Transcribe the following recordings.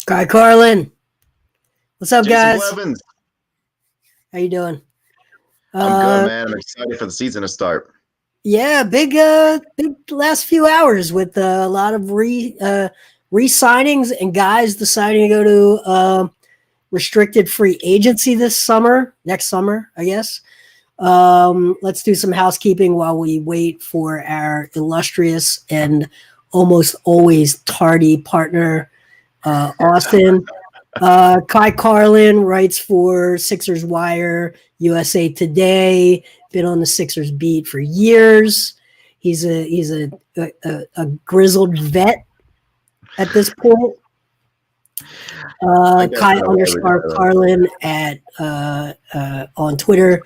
Kai Carlin. What's up, Jason guys? Blevins. How you doing? I'm good, man. I'm excited for the season to start. Yeah, big last few hours with a lot of re-signings and guys deciding to go to restricted free agency next summer, I guess. Let's do some housekeeping while we wait for our illustrious and almost always tardy partner, Austin. Kai Carlin writes for Sixers Wire, USA Today. Been on the Sixers beat for years. He's a grizzled vet at this point. Kai_Carlin at on Twitter.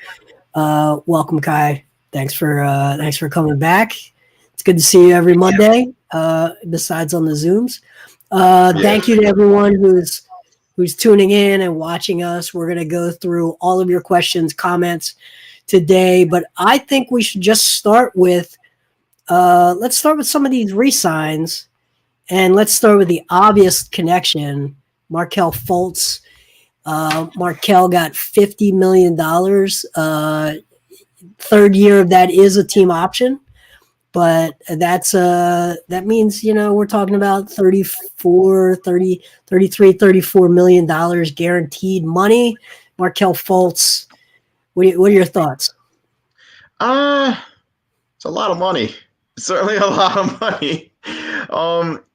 Welcome, Kai. Thanks for coming back. It's good to see you every Monday. Besides on the Zooms. Thank you to everyone who's tuning in and watching us. We're going to go through all of your questions, comments today, but I think we should just start with let's start with some of these re-signs, and let's start with the obvious connection. Markelle Fultz. Markelle got $50 million. Third year of that is a team option, but that means, we're talking about $34 million guaranteed money. Markelle Fultz, what are your thoughts? It's a lot of money. It's certainly a lot of money.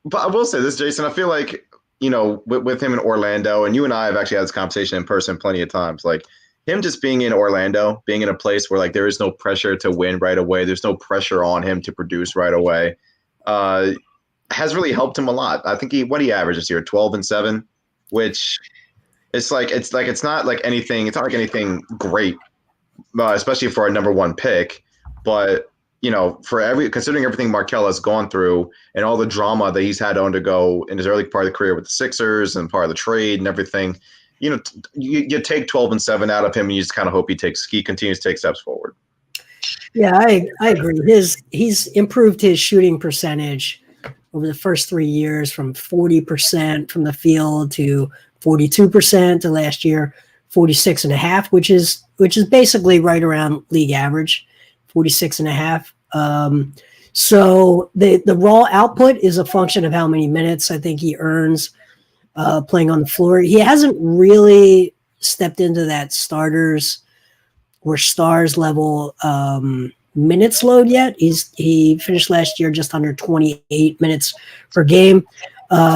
But I will say this, Jason, I feel like, with him in Orlando, and you and I have actually had this conversation in person plenty of times, like him just being in Orlando, being in a place where like there is no pressure to win right away. There's no pressure on him to produce right away. Has really helped him a lot. I think he averaged this year, 12-7, which it's not like anything great, especially for a number one pick. But considering everything Markelle has gone through and all the drama that he's had to undergo in his early part of the career with the Sixers and part of the trade and everything, you take 12-7 out of him, and you just kind of hope he continues to take steps forward. Yeah, I agree. He's improved his shooting percentage over the first 3 years from 40% from the field to 42% to last year 46.5, which is basically right around league average, 46.5. So the raw output is a function of how many minutes I think he earns playing on the floor. He hasn't really stepped into that starters or stars level minutes load yet. He finished last year just under 28 minutes per game.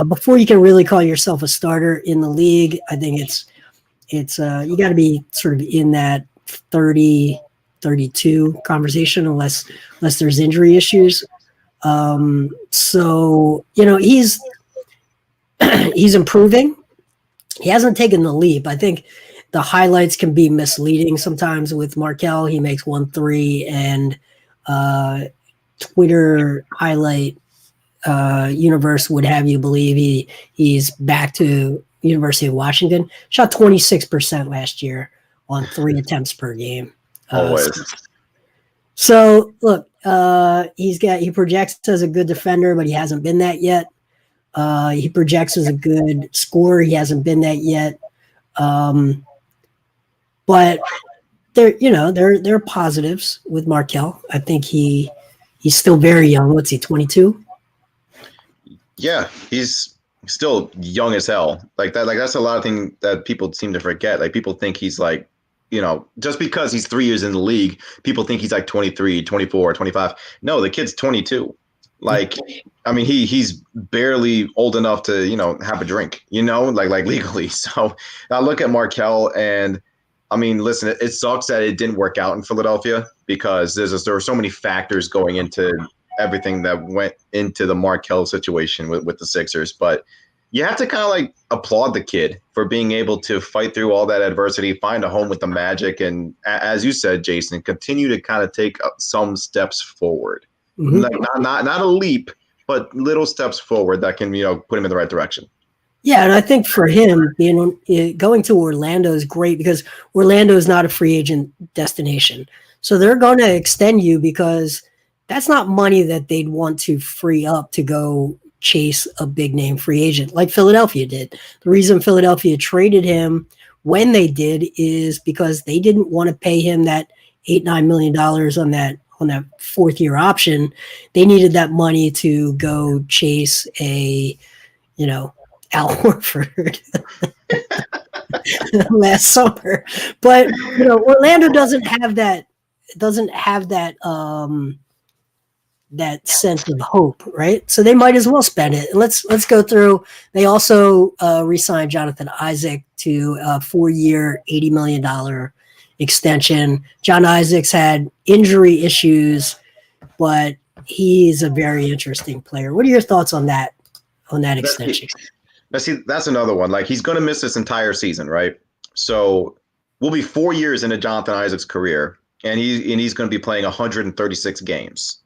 Before you can really call yourself a starter in the league, I think it's you got to be sort of in that 30, 32 conversation unless there's injury issues. So he's improving. He hasn't taken the leap. I think the highlights can be misleading sometimes with Markelle. He makes 1 3, and Twitter highlight universe would have you believe he's back to University of Washington. Shot 26% last year on 3 attempts per game. Always. So look, he projects as a good defender, but he hasn't been that yet. He projects as a good scorer. He hasn't been that yet. But there are positives with Markelle. I think he's still very young. What's he, 22? Yeah, he's still young as hell. Like that. Like that's a lot of things that people seem to forget. Like people think he's like, just because he's 3 years in the league, people think he's like 23, 24, 25. No, the kid's 22. Like, I mean, he's barely old enough to, have a drink, like legally. So I look at Markelle, and I mean, listen, it sucks that it didn't work out in Philadelphia because there were so many factors going into everything that went into the Markelle situation with the Sixers. But you have to kind of like applaud the kid for being able to fight through all that adversity, find a home with the Magic, and as you said, Jason, continue to kind of take some steps forward. Mm-hmm. Not a leap, but little steps forward that can put him in the right direction. Yeah, and I think for him, going to Orlando is great because Orlando is not a free agent destination, so they're going to extend you because that's not money that they'd want to free up to go chase a big name free agent like Philadelphia did. The reason Philadelphia traded him when they did is because they didn't want to pay him that $8-9 million on that 4th-year option. They needed that money to go chase a, Al Horford last summer. But Orlando doesn't have that that sense of hope, right? So they might as well spend it. Let's go through. They also re-signed Jonathan Isaac to a 4-year, $80 million extension. John Isaac's had injury issues, but he's a very interesting player. What are your thoughts on that extension? See, that's another one. Like, he's going to miss this entire season, right? So we'll be 4 years into Jonathan Isaac's career, and he's going to be playing 136 games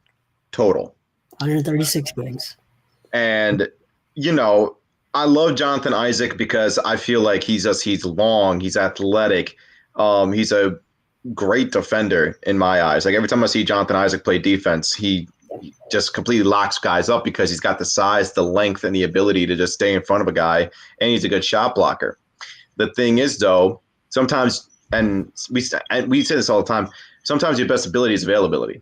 total. 136 games. And, I love Jonathan Isaac because I feel like he's long, he's athletic. He's a great defender in my eyes. Like, every time I see Jonathan Isaac play defense, he just completely locks guys up because he's got the size, the length, and the ability to just stay in front of a guy, and he's a good shot blocker. The thing is, though, sometimes, and we say this all the time, sometimes your best ability is availability.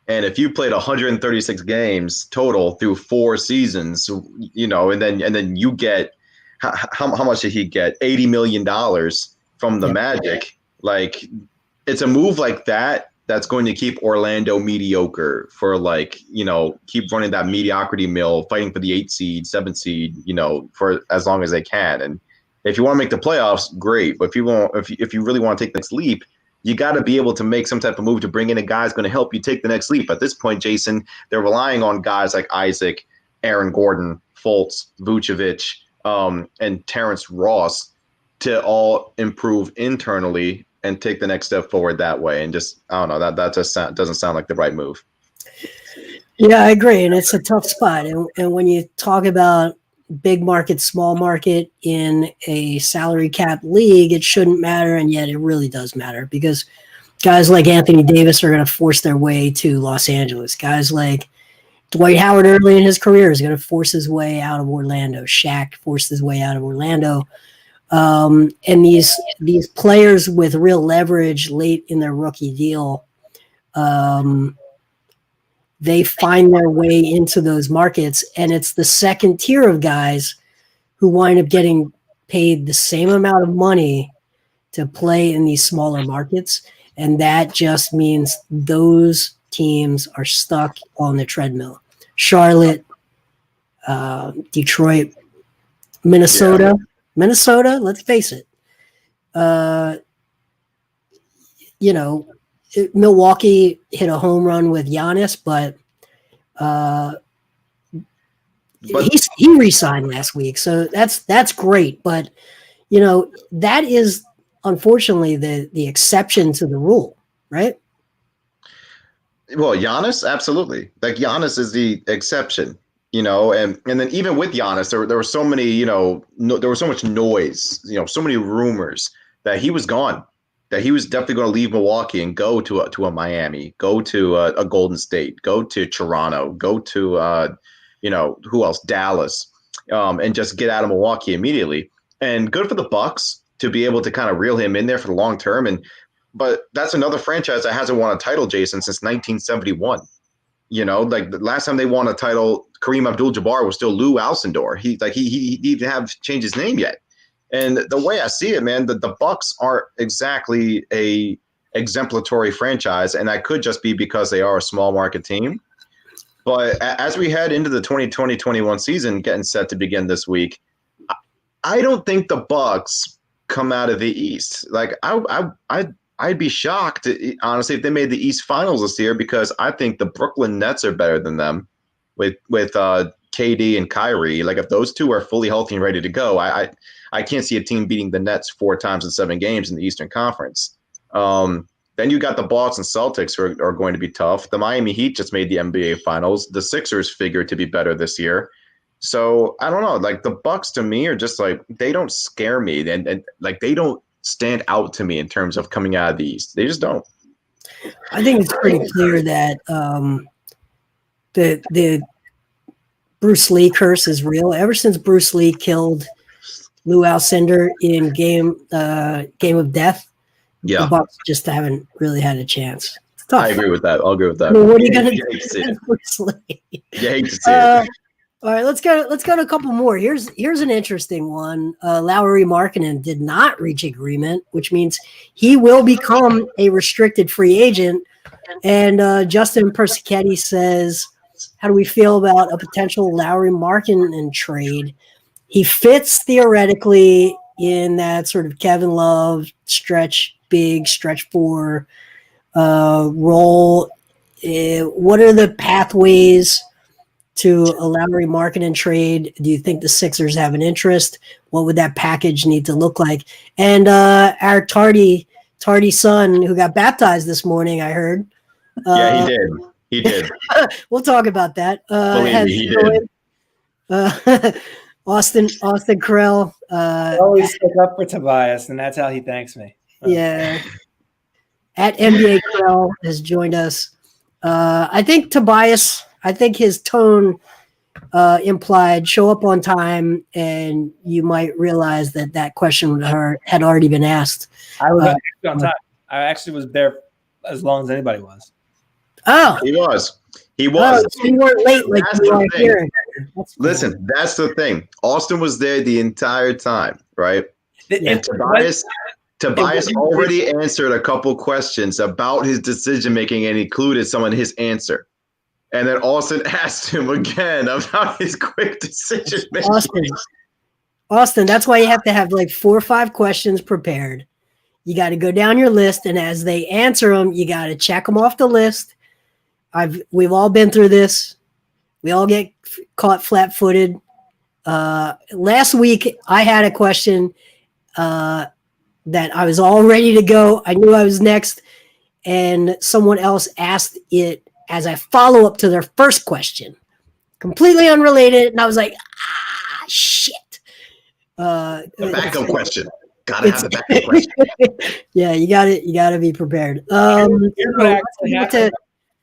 And if you played 136 games total through 4 seasons, and then you get how much did he get? $80 million from the Magic. Like, it's a move like that that's going to keep Orlando mediocre for keep running that mediocrity mill, fighting for the 8 seed, 7 seed, for as long as they can. And if you want to make the playoffs, great. But if you really want to take the next leap, you got to be able to make some type of move to bring in a guy who's going to help you take the next leap. At this point, Jason, they're relying on guys like Isaac, Aaron Gordon, Fultz, Vucevic, and Terrence Ross to all improve internally and take the next step forward that way. And just, I don't know, that just doesn't sound like the right move. Yeah, I agree. And it's a tough spot. And when you talk about big market, small market in a salary cap league, it shouldn't matter. And yet it really does matter because guys like Anthony Davis are going to force their way to Los Angeles. Guys like Dwight Howard early in his career is going to force his way out of Orlando. Shaq forced his way out of Orlando. And these players with real leverage late in their rookie deal, they find their way into those markets, and it's the second tier of guys who wind up getting paid the same amount of money to play in these smaller markets, and that just means those teams are stuck on the treadmill. Charlotte, Detroit, Minnesota. Yeah. Minnesota, let's face it. Milwaukee hit a home run with Giannis, but he re-signed last week, so that's great. But that is unfortunately the exception to the rule, right? Well, Giannis, absolutely. Like, Giannis is the exception. And then even with Giannis, there were so many, there was so much noise, so many rumors that he was gone, that he was definitely going to leave Milwaukee and go to a Miami, go to a Golden State, go to Toronto, go to, who else? Dallas, and just get out of Milwaukee immediately. And good for the Bucks to be able to kind of reel him in there for the long term. But that's another franchise that hasn't won a title, Jason, since 1971. Like, the last time they won a title, Kareem Abdul-Jabbar was still Lou Alcindor. He didn't have changed his name yet. And the way I see it, man, the Bucks aren't exactly a exemplary franchise, and that could just be because they are a small market team. But as we head into the 2020-21 season, getting set to begin this week, I don't think the Bucks come out of the East. Like, I'd be shocked, honestly, if they made the East Finals this year, because I think the Brooklyn Nets are better than them with KD and Kyrie. Like, if those two are fully healthy and ready to go, I can't see a team beating the Nets 4 times in 7 games in the Eastern Conference. Then you got the Boston Celtics, who are going to be tough. The Miami Heat just made the NBA Finals. The Sixers figured to be better this year. So I don't know. Like, the Bucks to me are just like, they don't scare me, and like, they don't stand out to me in terms of coming out of the East. They just don't. I think it's pretty clear that the Bruce Lee curse is real. Ever since Bruce Lee killed Lou Alcindor in Game of Death, the Bucks just haven't really had a chance. It's tough. I agree with that. I'll agree with that. I mean, what are you going to do? Bruce Lee? You hate to see it. All right, let's go to a couple more. Here's an interesting one. Lauri Markkanen did not reach agreement, which means he will become a restricted free agent. And Justin Persichetti says, how do we feel about a potential Lauri Markkanen trade? He fits theoretically in that sort of Kevin Love stretch 4 role. What are the pathways to a Lauri Markkanen trade? Do you think the Sixers have an interest? What would that package need to look like? And our tardy son who got baptized this morning, I heard. Yeah, he did. We'll talk about that. Believe me, he did. Austin Krell. I always stick up for Tobias, and that's how he thanks me. Yeah. At NBA Krell has joined us. I think his tone implied show up on time, and you might realize that question had already been asked. I was actually on time. I actually was there as long as anybody was. Oh, he was. Oh, so you weren't late like you are here. Listen, that's the thing. Austin was there the entire time, right? And Tobias already answered a couple questions about his decision making and included some in his answer. And then Austin asked him again about his quick decision making. Austin, that's why you have to have like 4 or 5 questions prepared. You got to go down your list, and as they answer them, you got to check them off the list. We've all been through this. We all get caught flat-footed. Last week, I had a question that I was all ready to go. I knew I was next, and someone else asked it as a follow-up to their first question, completely unrelated, and I was like, shit. The backup question. Gotta have the backup question. Yeah, you gotta be prepared.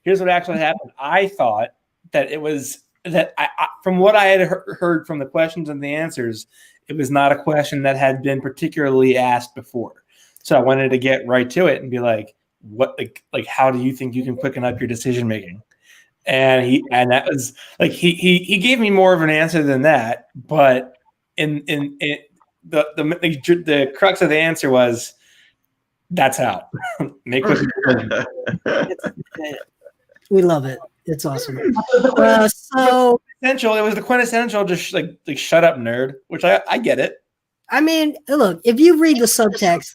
Here's what actually happened. I thought that it was that from what I had heard from the questions and the answers, it was not a question that had been particularly asked before. So I wanted to get right to it and be like, what, like, how do you think you can quicken up your decision making? And that was like, he gave me more of an answer than that, but the crux of the answer was, that's how. Make what we love it. It's awesome. So essential. It was the quintessential. Just like shut up, nerd. Which I get it. I mean, look, if you read the subtext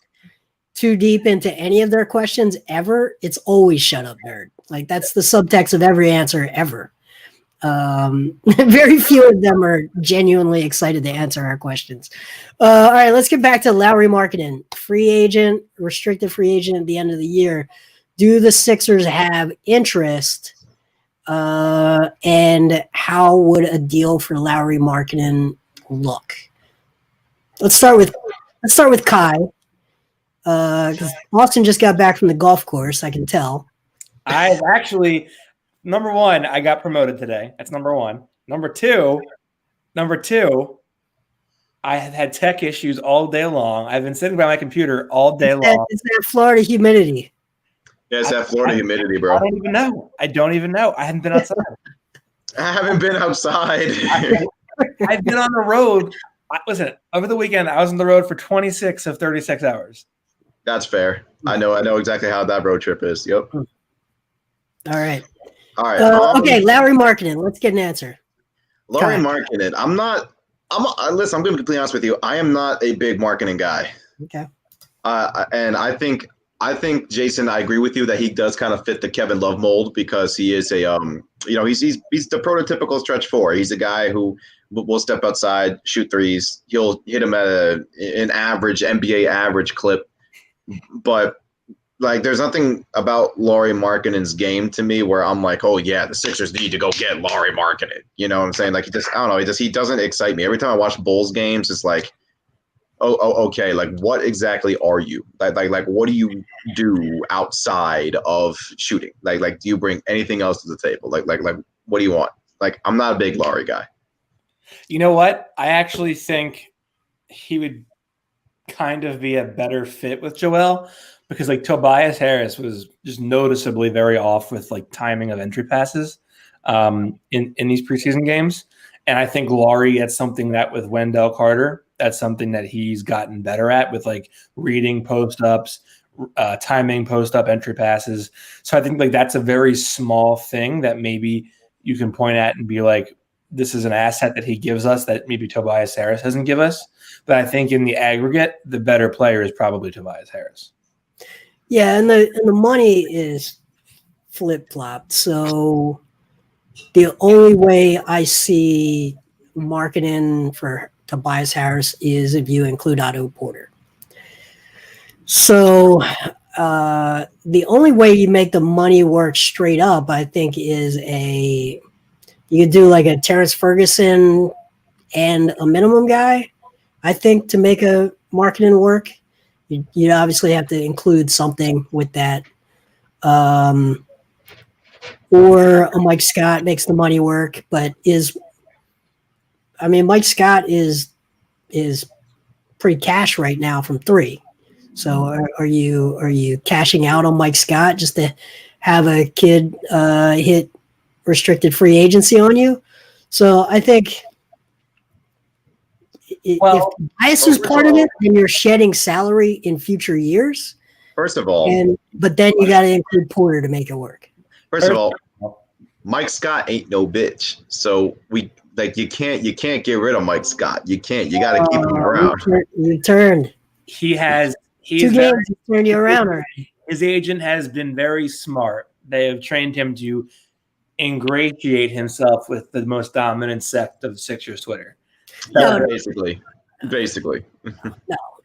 too deep into any of their questions ever, it's always shut up, nerd. Like that's the subtext of every answer ever. Very few of them are genuinely excited to answer our questions. All right, let's get back to Lauri Markkanen, free agent, restricted free agent at the end of the year. Do the Sixers have interest? And how would a deal for Lauri Markkanen look? Let's start with Kai. Because Austin just got back from the golf course, I can tell. I've actually, number one, I got promoted today. That's number one. Number two, I have had tech issues all day long. I've been sitting by my computer all day long. It's that Florida humidity. Yeah, it's that Florida humidity, bro. I don't even know. I haven't been outside. I haven't been outside. I've been on the road. Listen, over the weekend, I was on the road for 26 of 36 hours. That's fair. I know exactly how that road trip is. Yep. All right. Okay, Lauri Markkanen. Let's get an answer. Lauri Markkanen. Listen, I'm going to be completely honest with you. I am not a big Markkanen guy. Okay. And I think Jason, I agree with you that he does kind of fit the Kevin Love mold because he is he's the prototypical stretch 4. He's a guy who will step outside, shoot threes. He'll hit him at an average NBA average clip. But like, there's nothing about Lauri Markkanen's game to me where I'm like, oh yeah, the Sixers need to go get Lauri Markkanen. You know what I'm saying? Like, he doesn't excite me. Every time I watch Bulls games, it's like, oh, okay. Like, what exactly are you? Like, what do you do outside of shooting? Like, do you bring anything else to the table? Like, what do you want? Like, I'm not a big Lauri guy. You know what? I actually think he would kind of be a better fit with Joel because like Tobias Harris was just noticeably very off with like timing of entry passes in these preseason games. And I think Lauri gets something that with Wendell Carter, that's something that he's gotten better at with like reading post ups, timing post up entry passes. So I think like that's a very small thing that maybe you can point at and be like, this is an asset that he gives us that maybe Tobias Harris doesn't give us. But I think in the aggregate, the better player is probably Tobias Harris. Yeah, and the money is flip-flopped. So the only way I see marketing for Tobias Harris is if you include Otto Porter. So the only way you make the money work straight up, I think, is you could do like a Terrence Ferguson and a minimum guy. I think to make a marketing work, you obviously have to include something with that. Or a Mike Scott makes the money work, but Mike Scott is pretty cash right now from 3. So are you cashing out on Mike Scott just to have a kid hit restricted free agency on you? So I think if bias is part of it, then you're shedding salary in future years. First of all, but then you got to include Porter to make it work. First of all, Mike Scott ain't no bitch. So you can't get rid of Mike Scott. You can't. You got to keep him around. You turned. He has 2 games to turn you around already. His agent has been very smart. They have trained him to ingratiate himself with the most dominant sect of Sixers Twitter. No. Basically.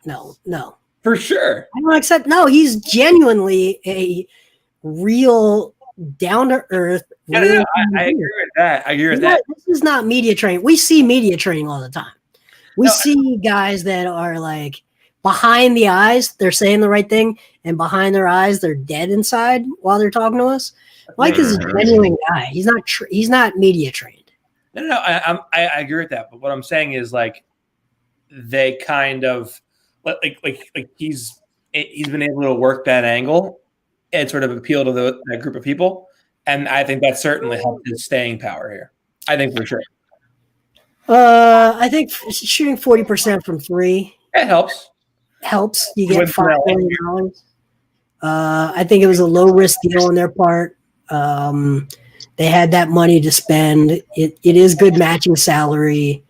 No. For sure. I don't accept. No, he's genuinely a real down-to-earth. I agree with that. This is not media training. We see media training all the time. We see guys that are like behind the eyes, they're saying the right thing, and behind their eyes, they're dead inside while they're talking to us. Mike is a genuine guy. He's not media trained. No, I agree with that. But what I'm saying is like they kind of like he's been able to work that angle and sort of appeal to that group of people, and I think that certainly helped his staying power here. I think for sure. I think shooting 40% from 3 it helps. You get $5 million. I think it was a low risk deal on their part. They had that money to spend. It is good matching salary.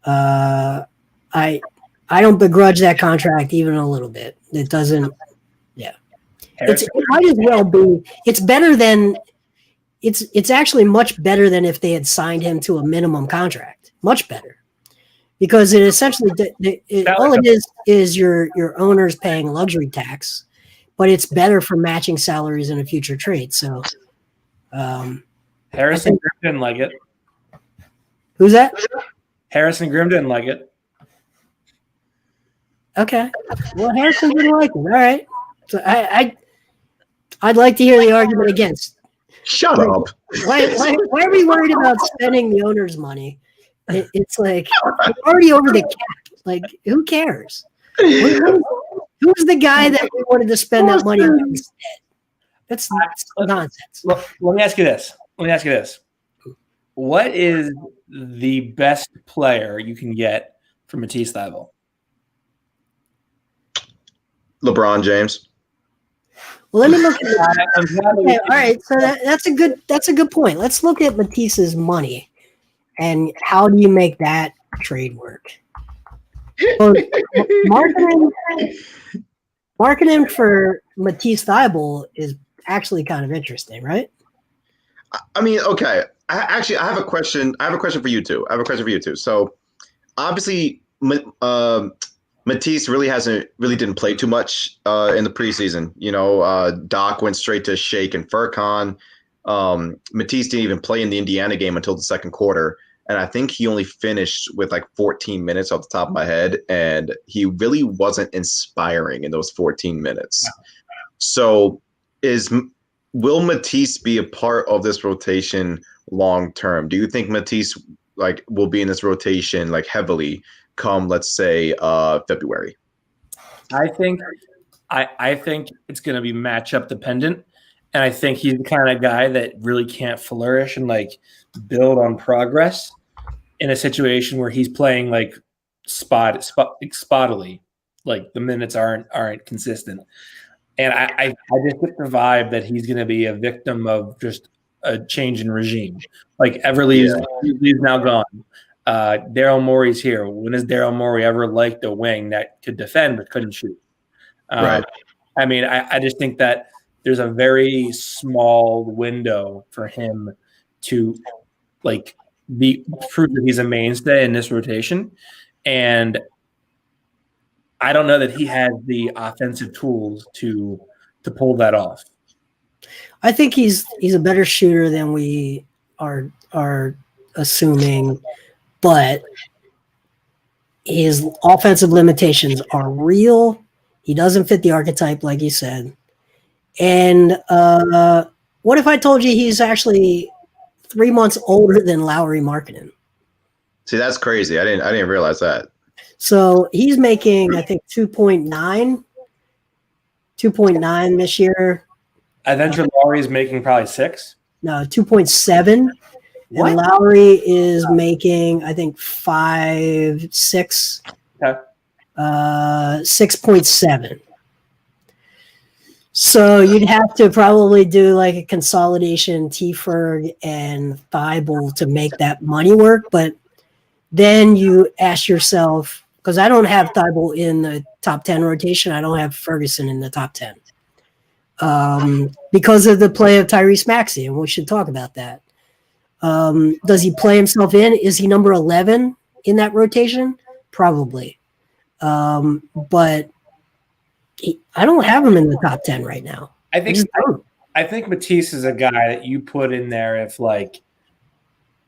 I don't begrudge that contract even a little bit. It doesn't. Yeah, it might as well be. It's better than. It's actually much better than if they had signed him to a minimum contract. Much better, because it essentially all it is your owners paying luxury tax, but it's better for matching salaries in a future trade. So. Harrison Grimm didn't like it. Who's that? Harrison Grimm didn't like it. Okay. Well, Harrison didn't like it. All right. So I'd like to hear the argument against. Shut up. Why are we worried about spending the owner's money? It's like we're already over the cap. Like, who cares? Who's the guy that we wanted to spend that money on instead? That's nonsense. Let me ask you this. What is the best player you can get from Matisse Thybulle? LeBron James. Well, let me look at that. Okay, all right, so that's a good point. Let's look at Matisse's money and how do you make that trade work? Well, marketing for Matisse Thybulle is actually kind of interesting, right? I mean, okay. I have a question. I have a question for you too. So, obviously, Matisse really didn't play too much in the preseason. You know, Doc went straight to Shake and Furkan. Matisse didn't even play in the Indiana game until the second quarter, and I think he only finished with like 14 minutes off the top of my head, and he really wasn't inspiring in those 14 minutes. So, will Matisse be a part of this rotation long term? Do you think Matisse like will be in this rotation like heavily come, let's say, February? I think it's going to be matchup dependent, and I think he's the kind of guy that really can't flourish and like build on progress in a situation where he's playing like spottily, like the minutes aren't consistent. And I just get the vibe that he's going to be a victim of just a change in regime. Like Everly's now gone. Daryl Morey's here. When has Daryl Morey ever liked a wing that could defend but couldn't shoot? Right. I mean, I just think that there's a very small window for him to like prove that he's a mainstay in this rotation. And I don't know that he has the offensive tools to pull that off. I think he's a better shooter than we are assuming, but his offensive limitations are real. He doesn't fit the archetype, like you said. And what if I told you he's actually 3 months older than Lauri Markkanen? See, that's crazy. I didn't realize that. So he's making, I think, 2.9 this year. I venture Lauri's making probably 6. No, 2.7. What? And Lauri is making, I think, 5.6. Okay. 6.7. So you'd have to probably do like a consolidation T-Ferg and Thybulle to make that money work. But then you ask yourself, because I don't have Thybulle in the top 10 rotation. I don't have Ferguson in the top 10. Because of the play of Tyrese Maxey, and we should talk about that. Does he play himself in? Is he number 11 in that rotation? Probably. But I don't have him in the top 10 right now. I think Matisse is a guy that you put in there if like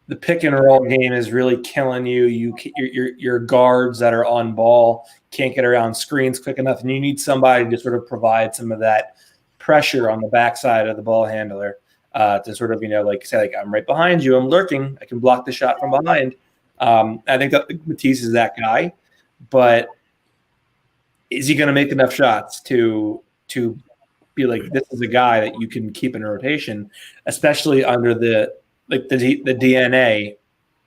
the pick and roll game is really killing you. Your guards that are on ball can't get around screens quick enough, and you need somebody to sort of provide some of that pressure on the backside of the ball handler to sort of, like say, like, I'm right behind you, I'm lurking, I can block the shot from behind. I think that Matisse is that guy, but is he going to make enough shots to be like, this is a guy that you can keep in a rotation, especially under the DNA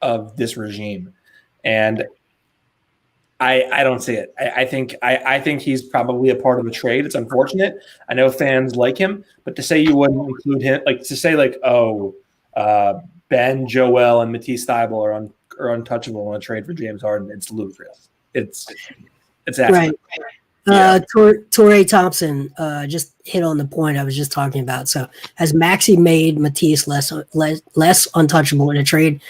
of this regime? And I don't see it. I think he's probably a part of the trade. It's unfortunate. I know fans like him, but to say you wouldn't include him, like to say like, Ben, Joel, and Matisse Thybulle are untouchable in a trade for James Harden, it's ludicrous. It's right. Yeah. Torrey Thompson just hit on the point I was just talking about. So has Maxey made Matisse less untouchable in a trade?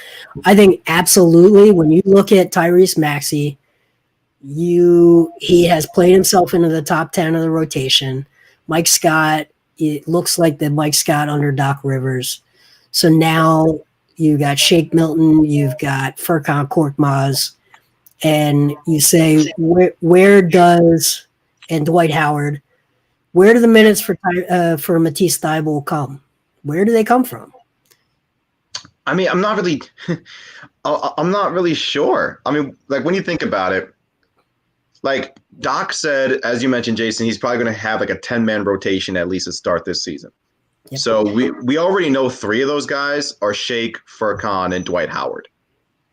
I think absolutely. When you look at Tyrese Maxey, he has played himself into the top 10 of the rotation. Mike Scott, it looks like the Mike Scott under Doc Rivers. So now you got Shake Milton, you've got Furkan Korkmaz, and you say where does and Dwight Howard, where do the minutes for Matisse Thybulle come? Where do they come from? I mean, I'm not really sure. I mean, like when you think about it, like Doc said, as you mentioned, Jason, he's probably going to have like a 10-man rotation at least to start this season. Yep. So we already know 3 of those guys are Shake, Furkan, and Dwight Howard.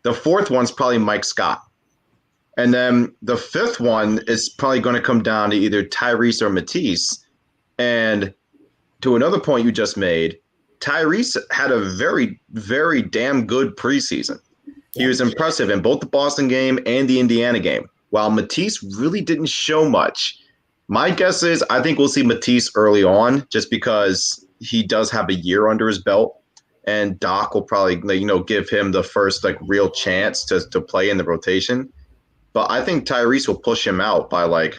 The 4th one's probably Mike Scott. And then the 5th one is probably going to come down to either Tyrese or Matisse. And to another point you just made, Tyrese had a very, very damn good preseason. He was impressive in both the Boston game and the Indiana game, while Matisse really didn't show much. My guess is I think we'll see Matisse early on just because he does have a year under his belt. And Doc will probably, give him the first real chance to play in the rotation. But I think Tyrese will push him out by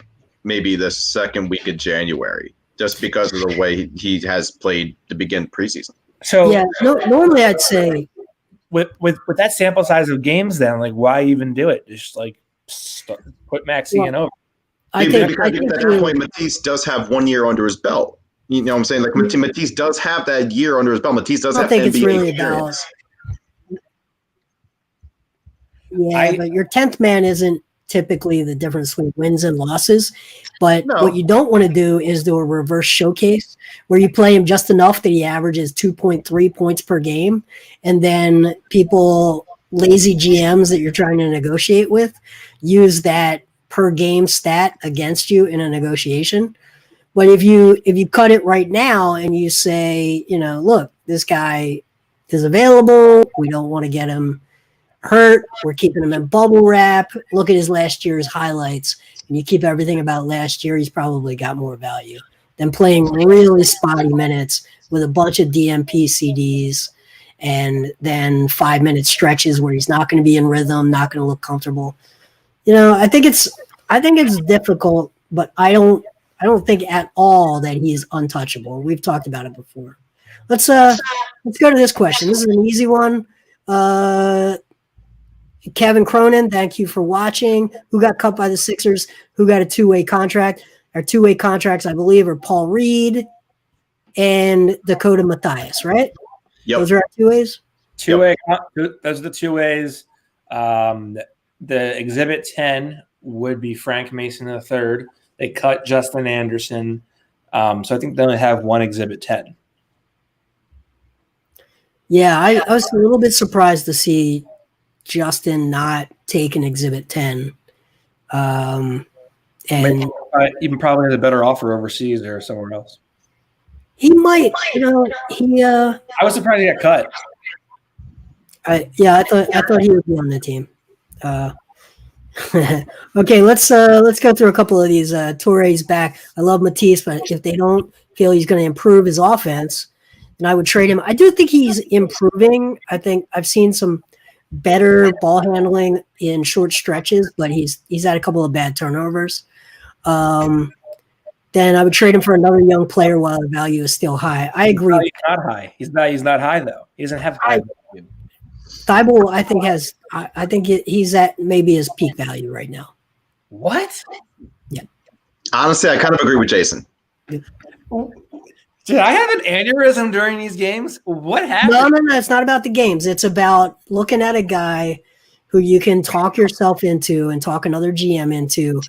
maybe the second week of January, just because of the way he has played to begin preseason. So yeah, normally I'd say with that sample size of games, then why even do it? Just put Maxey in over. I think at that point Matisse does have 1 year under his belt. You know what I'm saying? Matisse does have that year under his belt. Matisse does have NBA experience. Yeah, but your 10th man isn't typically the difference between wins and losses. But what you don't want to do is do a reverse showcase where you play him just enough that he averages 2.3 points per game. And then lazy GMs that you're trying to negotiate with, use that per game stat against you in a negotiation. But if you cut it right now and you say, look, this guy is available, we don't want to get him hurt, we're keeping him in bubble wrap, look at his last year's highlights, and you keep everything about last year, he's probably got more value than playing really spotty minutes with a bunch of DMP CDs and then 5-minute stretches where he's not going to be in rhythm, not going to look comfortable. I think it's difficult, but I don't think at all that he's untouchable. We've talked about it before. Let's go to this question. This is an easy one. Kevin Cronin, thank you for watching. Who got cut by the Sixers? Who got a two-way contract? Our two-way contracts, I believe, are Paul Reed and Dakota Mathias, right? Yep. Those are our two ways? Those are the two ways. The Exhibit 10 would be Frank Mason III. They cut Justin Anderson. So I think they only have one Exhibit 10. Yeah, I was a little bit surprised to see Justin not take an Exhibit 10. And even probably has a better offer overseas or somewhere else. He might, I was surprised he got cut. I thought he would be on the team. Okay, let's go through a couple of these. Touré's back. I love Matisse, but if they don't feel he's going to improve his offense, then I would trade him. I do think he's improving. I think I've seen some better ball handling in short stretches, but he's had a couple of bad turnovers. Then I would trade him for another young player while the value is still high. I agree. He's not high. He's not high though. He doesn't have high value. Thybulle, I think he's at maybe his peak value right now. What? Yeah. Honestly, I kind of agree with Jason. Did I have an aneurysm during these games? What happened? No. It's not about the games. It's about looking at a guy who you can talk yourself into and talk another GM into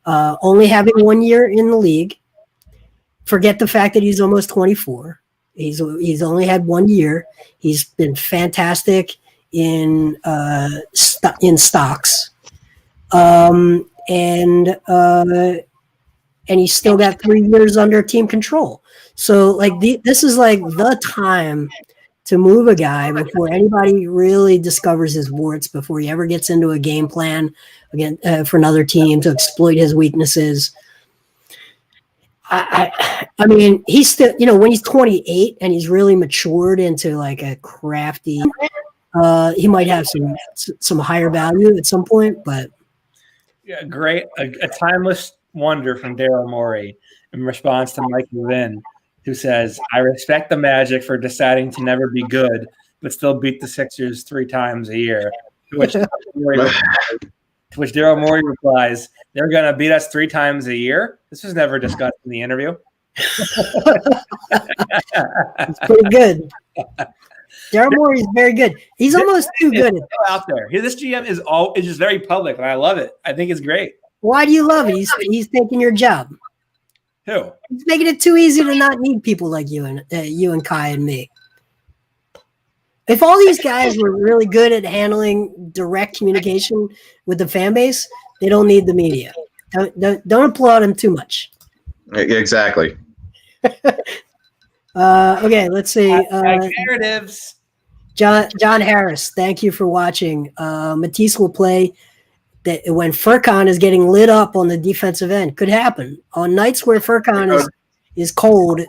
only having 1 year in the league. Forget the fact that he's almost 24. He's only had 1 year. He's been fantastic in stocks, and he's still got 3 years under team control. So this is like the time to move a guy before anybody really discovers his warts, before he ever gets into a game plan again for another team to exploit his weaknesses. I mean, he's still, when he's 28 and he's really matured into like a crafty, he might have some higher value at some point, but yeah, great. A timeless wonder from Daryl Morey in response to Mike Levin, who says, I respect the Magic for deciding to never be good, but still beat the Sixers 3 times a year. To which Daryl Morey replies, they're going to beat us 3 times a year? This was never discussed in the interview. It's pretty good. Daryl Morey is very good. He's almost too good. Out there. This GM is just very public, and I love it. I think it's great. Why do you love it? He's taking your job. Who? He's making it too easy to not need people like you and Kai and me. If all these guys were really good at handling direct communication with the fan base, they don't need the media. Don't applaud them too much. Exactly. Okay, let's see. Narratives. John Harris, thank you for watching. Matisse will play when Furkan is getting lit up on the defensive end. Could happen on nights where Furkan is cold.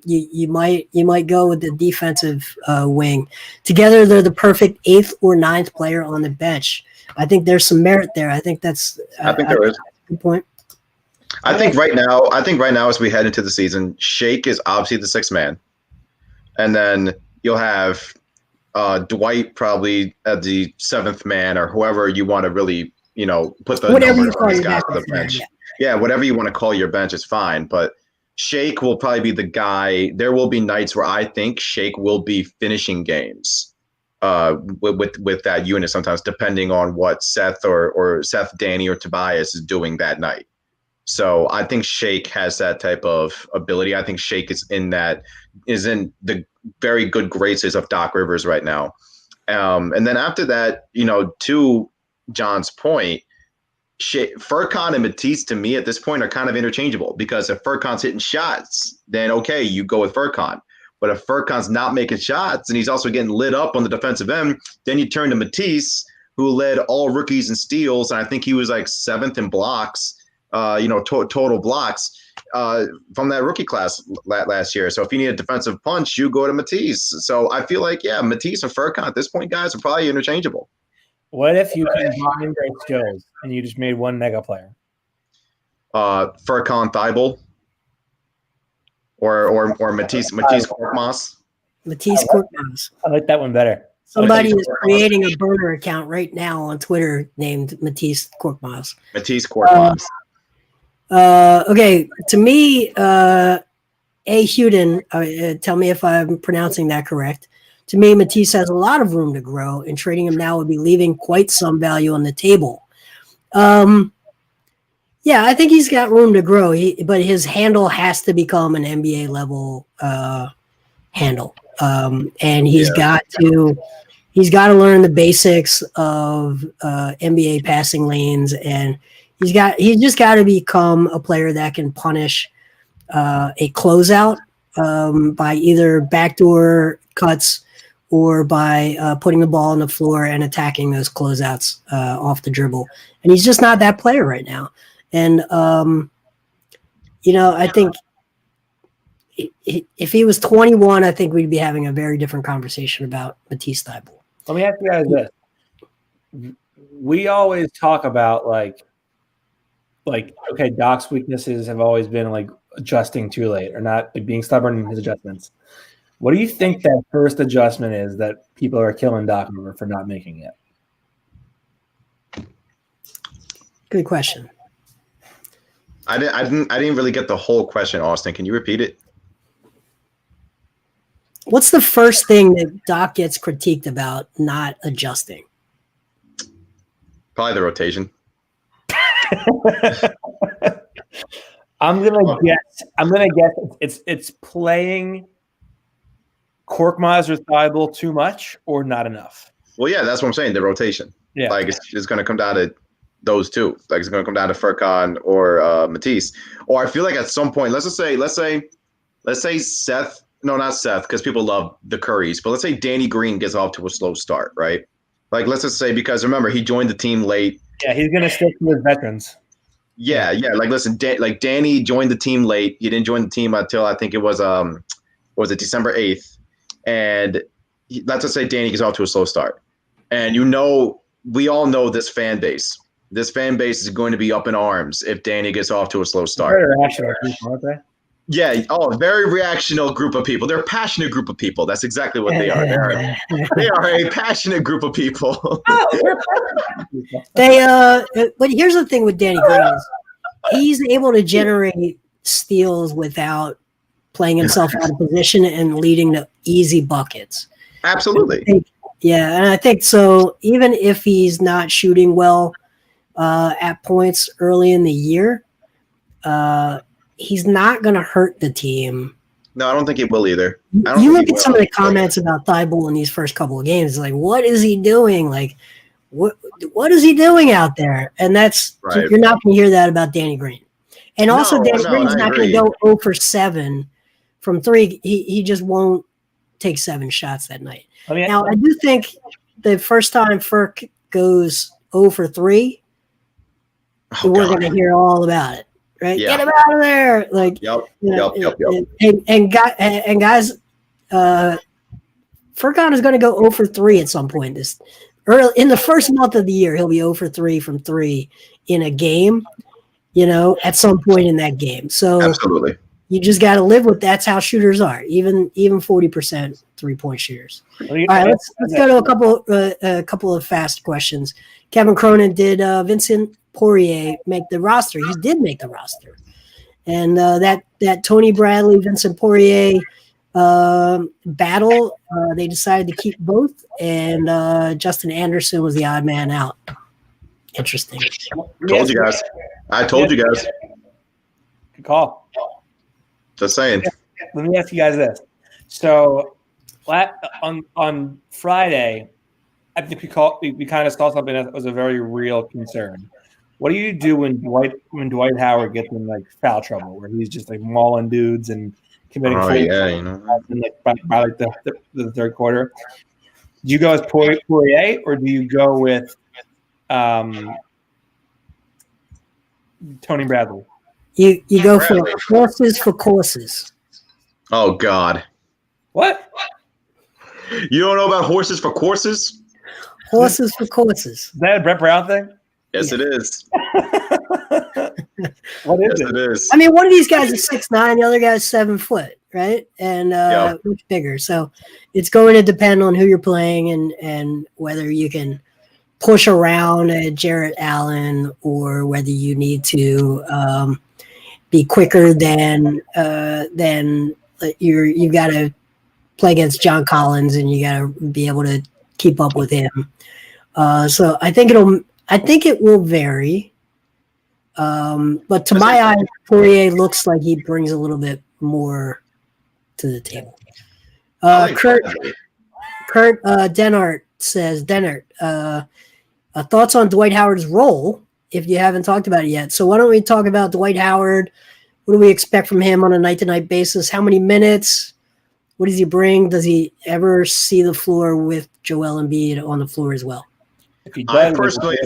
You might go with the defensive wing. Together, they're the perfect 8th or 9th player on the bench. I think there's some merit there. I think there is. Good point. I think right now, as we head into the season, Shake is obviously the 6th man, and then you'll have Dwight probably at the 7th man, or whoever you want to really, put the numbers on these guys on the bench. Yeah, whatever you want to call your bench is fine. But Shake will probably be the guy. There will be nights where I think Shake will be finishing games. with that unit sometimes, depending on what Seth or Seth, Danny, or Tobias is doing that night. So I think Shake has that type of ability. I think Shake is in the very good graces of Doc Rivers right now. And then after that, to John's point, Furkan and Matisse, to me, at this point, are kind of interchangeable, because if Furkan's hitting shots, then okay, you go with Furkan. But if Furkan's not making shots and he's also getting lit up on the defensive end, then you turn to Matisse, who led all rookies in steals, and I think he was like 7th in blocks, total blocks from that rookie class last year. So if you need a defensive punch, you go to Matisse. So I feel like, Matisse and Furkan at this point, guys, are probably interchangeable. What if you combined their skills and you just made one mega player? Fultz Thybulle or Matisse Korkmaz. Matisse Korkmaz. I like that one better. Somebody is creating a burner account right now on Twitter named Matisse Korkmaz. Matisse Korkmaz. Okay, to me, A. Huden, tell me if I'm pronouncing that correct. To me, Matisse has a lot of room to grow, and trading him now would be leaving quite some value on the table. Yeah, I think he's got room to grow, but his handle has to become an NBA level handle, and he's got to learn the basics of NBA passing lanes, and he's just got to become a player that can punish a closeout by either backdoor cuts or by putting the ball on the floor and attacking those closeouts off the dribble. And he's just not that player right now. And, I think if he was 21, I think we'd be having a very different conversation about Matisse Thybulle. Let me ask you guys this. We always talk about like, okay, Doc's weaknesses have always been like adjusting too late or not, like being stubborn in his adjustments. What do you think that first adjustment is that people are killing Doc over for not making it? Good question. I didn't really get the whole question, Austin. Can you repeat it? What's the first thing that Doc gets critiqued about not adjusting? Probably the rotation. I'm gonna guess it's playing Korkmaz or Thybulle too much or not enough. Well, yeah, that's what I'm saying. The rotation. Yeah, like it's going to come down to those two. Like it's going to come down to Furkan or Matisse. Or I feel like at some point, let's say Seth. No, not Seth, because people love the Currys. But let's say Danny Green gets off to a slow start, right? Like let's just say, because remember he joined the team late. Yeah, he's going to stick to his veterans. Yeah. Like listen, Danny joined the team late. He didn't join the team until I think it was December 8th. And let's just say Danny gets off to a slow start. And we all know this fan base. This fan base is going to be up in arms if Danny gets off to a slow start. Very rational people, aren't they? Yeah. Oh, a very reactional group of people. They're a passionate group of people. That's exactly what they are. They are a passionate group of people. But here's the thing with Danny Green is he's able to generate steals without playing himself out of position and leading to easy buckets. Absolutely. And I think so. Even if he's not shooting well at points early in the year, he's not going to hurt the team. No, I don't think he will either. You look at some of the comments about Thybulle in these first couple of games. It's like, what is he doing? Like, what is he doing out there? And that's right. You're not going to hear that about Danny Green. And also, Danny Green's not going to go 0 for 7 from 3. He just won't take 7 shots that night. Now, I do think the first time Furk goes 0 for 3, we're going to hear all about it. Right? Yeah. Get him out of there. Like, yep. And guys, Furkan is going to go 0 for 3 at some point. In the first month of the year, he'll be 0 for 3 from 3 in a game, at some point in that game. So absolutely. You just got to live with that's how shooters are, even 40% 3-point shooters. All right, let's go to a couple of fast questions. Kevin Cronin, did Vincent Poirier make the roster? He did make the roster, and that Tony Bradley, Vincent Poirier battle. They decided to keep both, and Justin Anderson was the odd man out. Interesting. Told you guys. I told you guys. Good call. Just saying. Let me ask you guys this. So on Friday, I think we kind of saw something that was a very real concern. What do you do when Dwight Howard gets in like foul trouble, where he's just like mauling dudes and committing fouls by like the third quarter? Do you go as Poirier or do you go with Tony Bradley? You go for horses for courses. Oh God. What? You don't know about horses for courses? Horses for courses. Is that a Brett Brown thing? Yes, it is. What is Yes, it is. I mean, one of these guys is 6'9", the other guy's 7 foot, right? And much bigger. So it's going to depend on who you're playing and whether you can push around Jarrett Allen or whether you need to be quicker than you've got to play against John Collins and you got to be able to keep up with him. So I think it will vary. But to my eye, Poirier looks like he brings a little bit more to the table. Kurt Denart says, thoughts on Dwight Howard's role, if you haven't talked about it yet. So why don't we talk about Dwight Howard? What do we expect from him on a night-to-night basis? How many minutes? What does he bring? Does he ever see the floor with Joel Embiid on the floor as well? I personally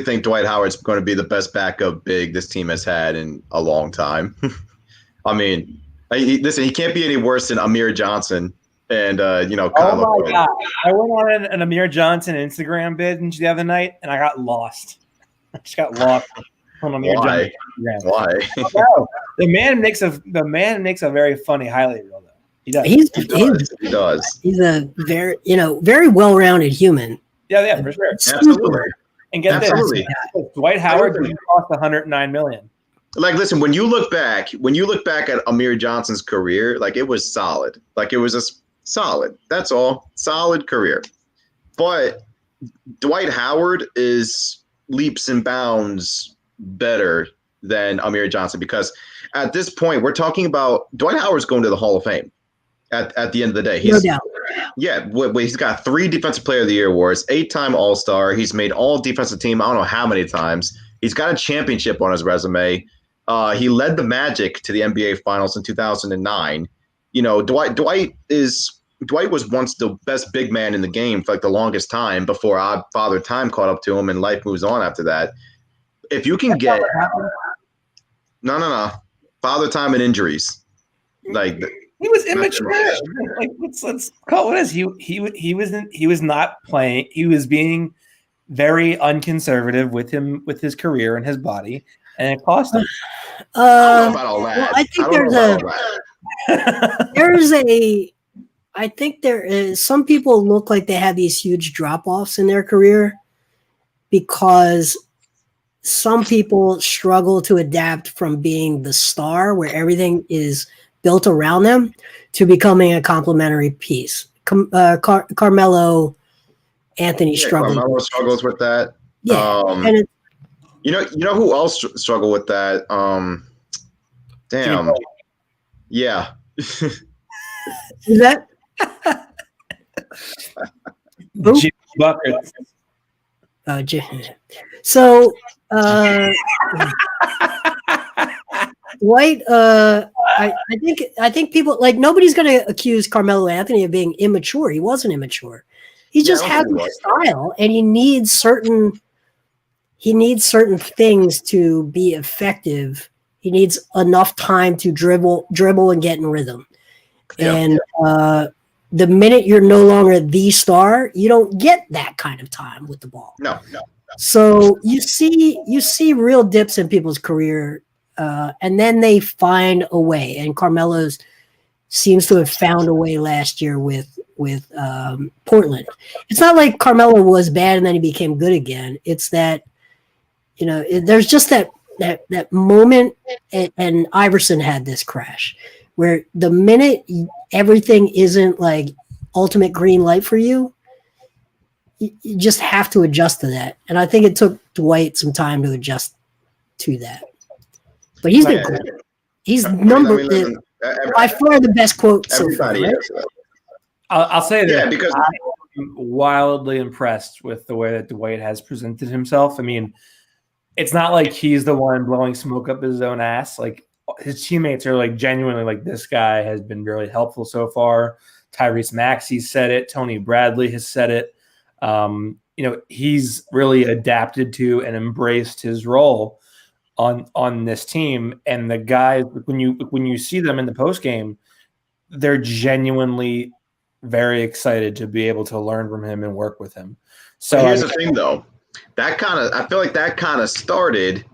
think Dwight Howard's going to be the best backup big this team has had in a long time. I mean, listen, he can't be any worse than Amir Johnson and Oh my God! I went on an Amir Johnson Instagram binge the other night, and I got lost. I just got lost on Amir Johnson. Why? The man makes a very funny highlight reel though. He does. He does. He's a very well-rounded human. Yeah, for sure. Absolutely. And get this, Dwight Howard didn't cost $109 million. Like, listen, when you look back at Amir Johnson's career, like it was solid. Like it was a solid. That's all. Solid career. But Dwight Howard is leaps and bounds better than Amir Johnson because at this point we're talking about Dwight Howard's going to the Hall of Fame at the end of the day. No doubt. Yeah, he's got 3 Defensive Player of the Year awards, 8-time All-Star. He's made all defensive team, I don't know how many times. He's got a championship on his resume. He led the Magic to the NBA Finals in 2009. You know, Dwight was once the best big man in the game for like the longest time before Father Time caught up to him and life moves on after that. If you can get no, Father Time and injuries, like he was immature. Like let's call it what it is. He was not playing. He was being very unconservative with his career and his body, and it cost him. I don't know about all that. Well, I think there is some people look like they have these huge drop-offs in their career because some people struggle to adapt from being the star where everything is built around them to becoming a complementary piece. Carmelo Anthony struggles. Carmelo struggles with that. Yeah. You know who else struggled with that? Damn. Yeah. Is that? Jimmy Buckets. So Dwight, I think people like nobody's going to accuse Carmelo Anthony of being immature. He wasn't immature. He just has a style, and he needs certain things to be effective. He needs enough time to dribble and get in rhythm. Yeah. And the minute you're no longer the star, you don't get that kind of time with the ball. No. So you see real dips in people's career, and then they find a way. And Carmelo's seems to have found a way last year with Portland. It's not like Carmelo was bad and then he became good again. It's that there's just that moment, and Iverson had this crash where the minute everything isn't like ultimate green light for you, you just have to adjust to that. And I think it took Dwight some time to adjust to that. But he's been great. He's by far the best quote so far. Right? I'll say that. Yeah, because I'm wildly impressed with the way that Dwight has presented himself. I mean, it's not like he's the one blowing smoke up his own ass. Like his teammates are like genuinely like, this guy has been really helpful so far. Tyrese Maxey said it. Tony Bradley has said it. He's really adapted to and embraced his role on this team. And the guys, when you see them in the post game, they're genuinely very excited to be able to learn from him and work with him. So here's the thing, though. I feel like that kind of started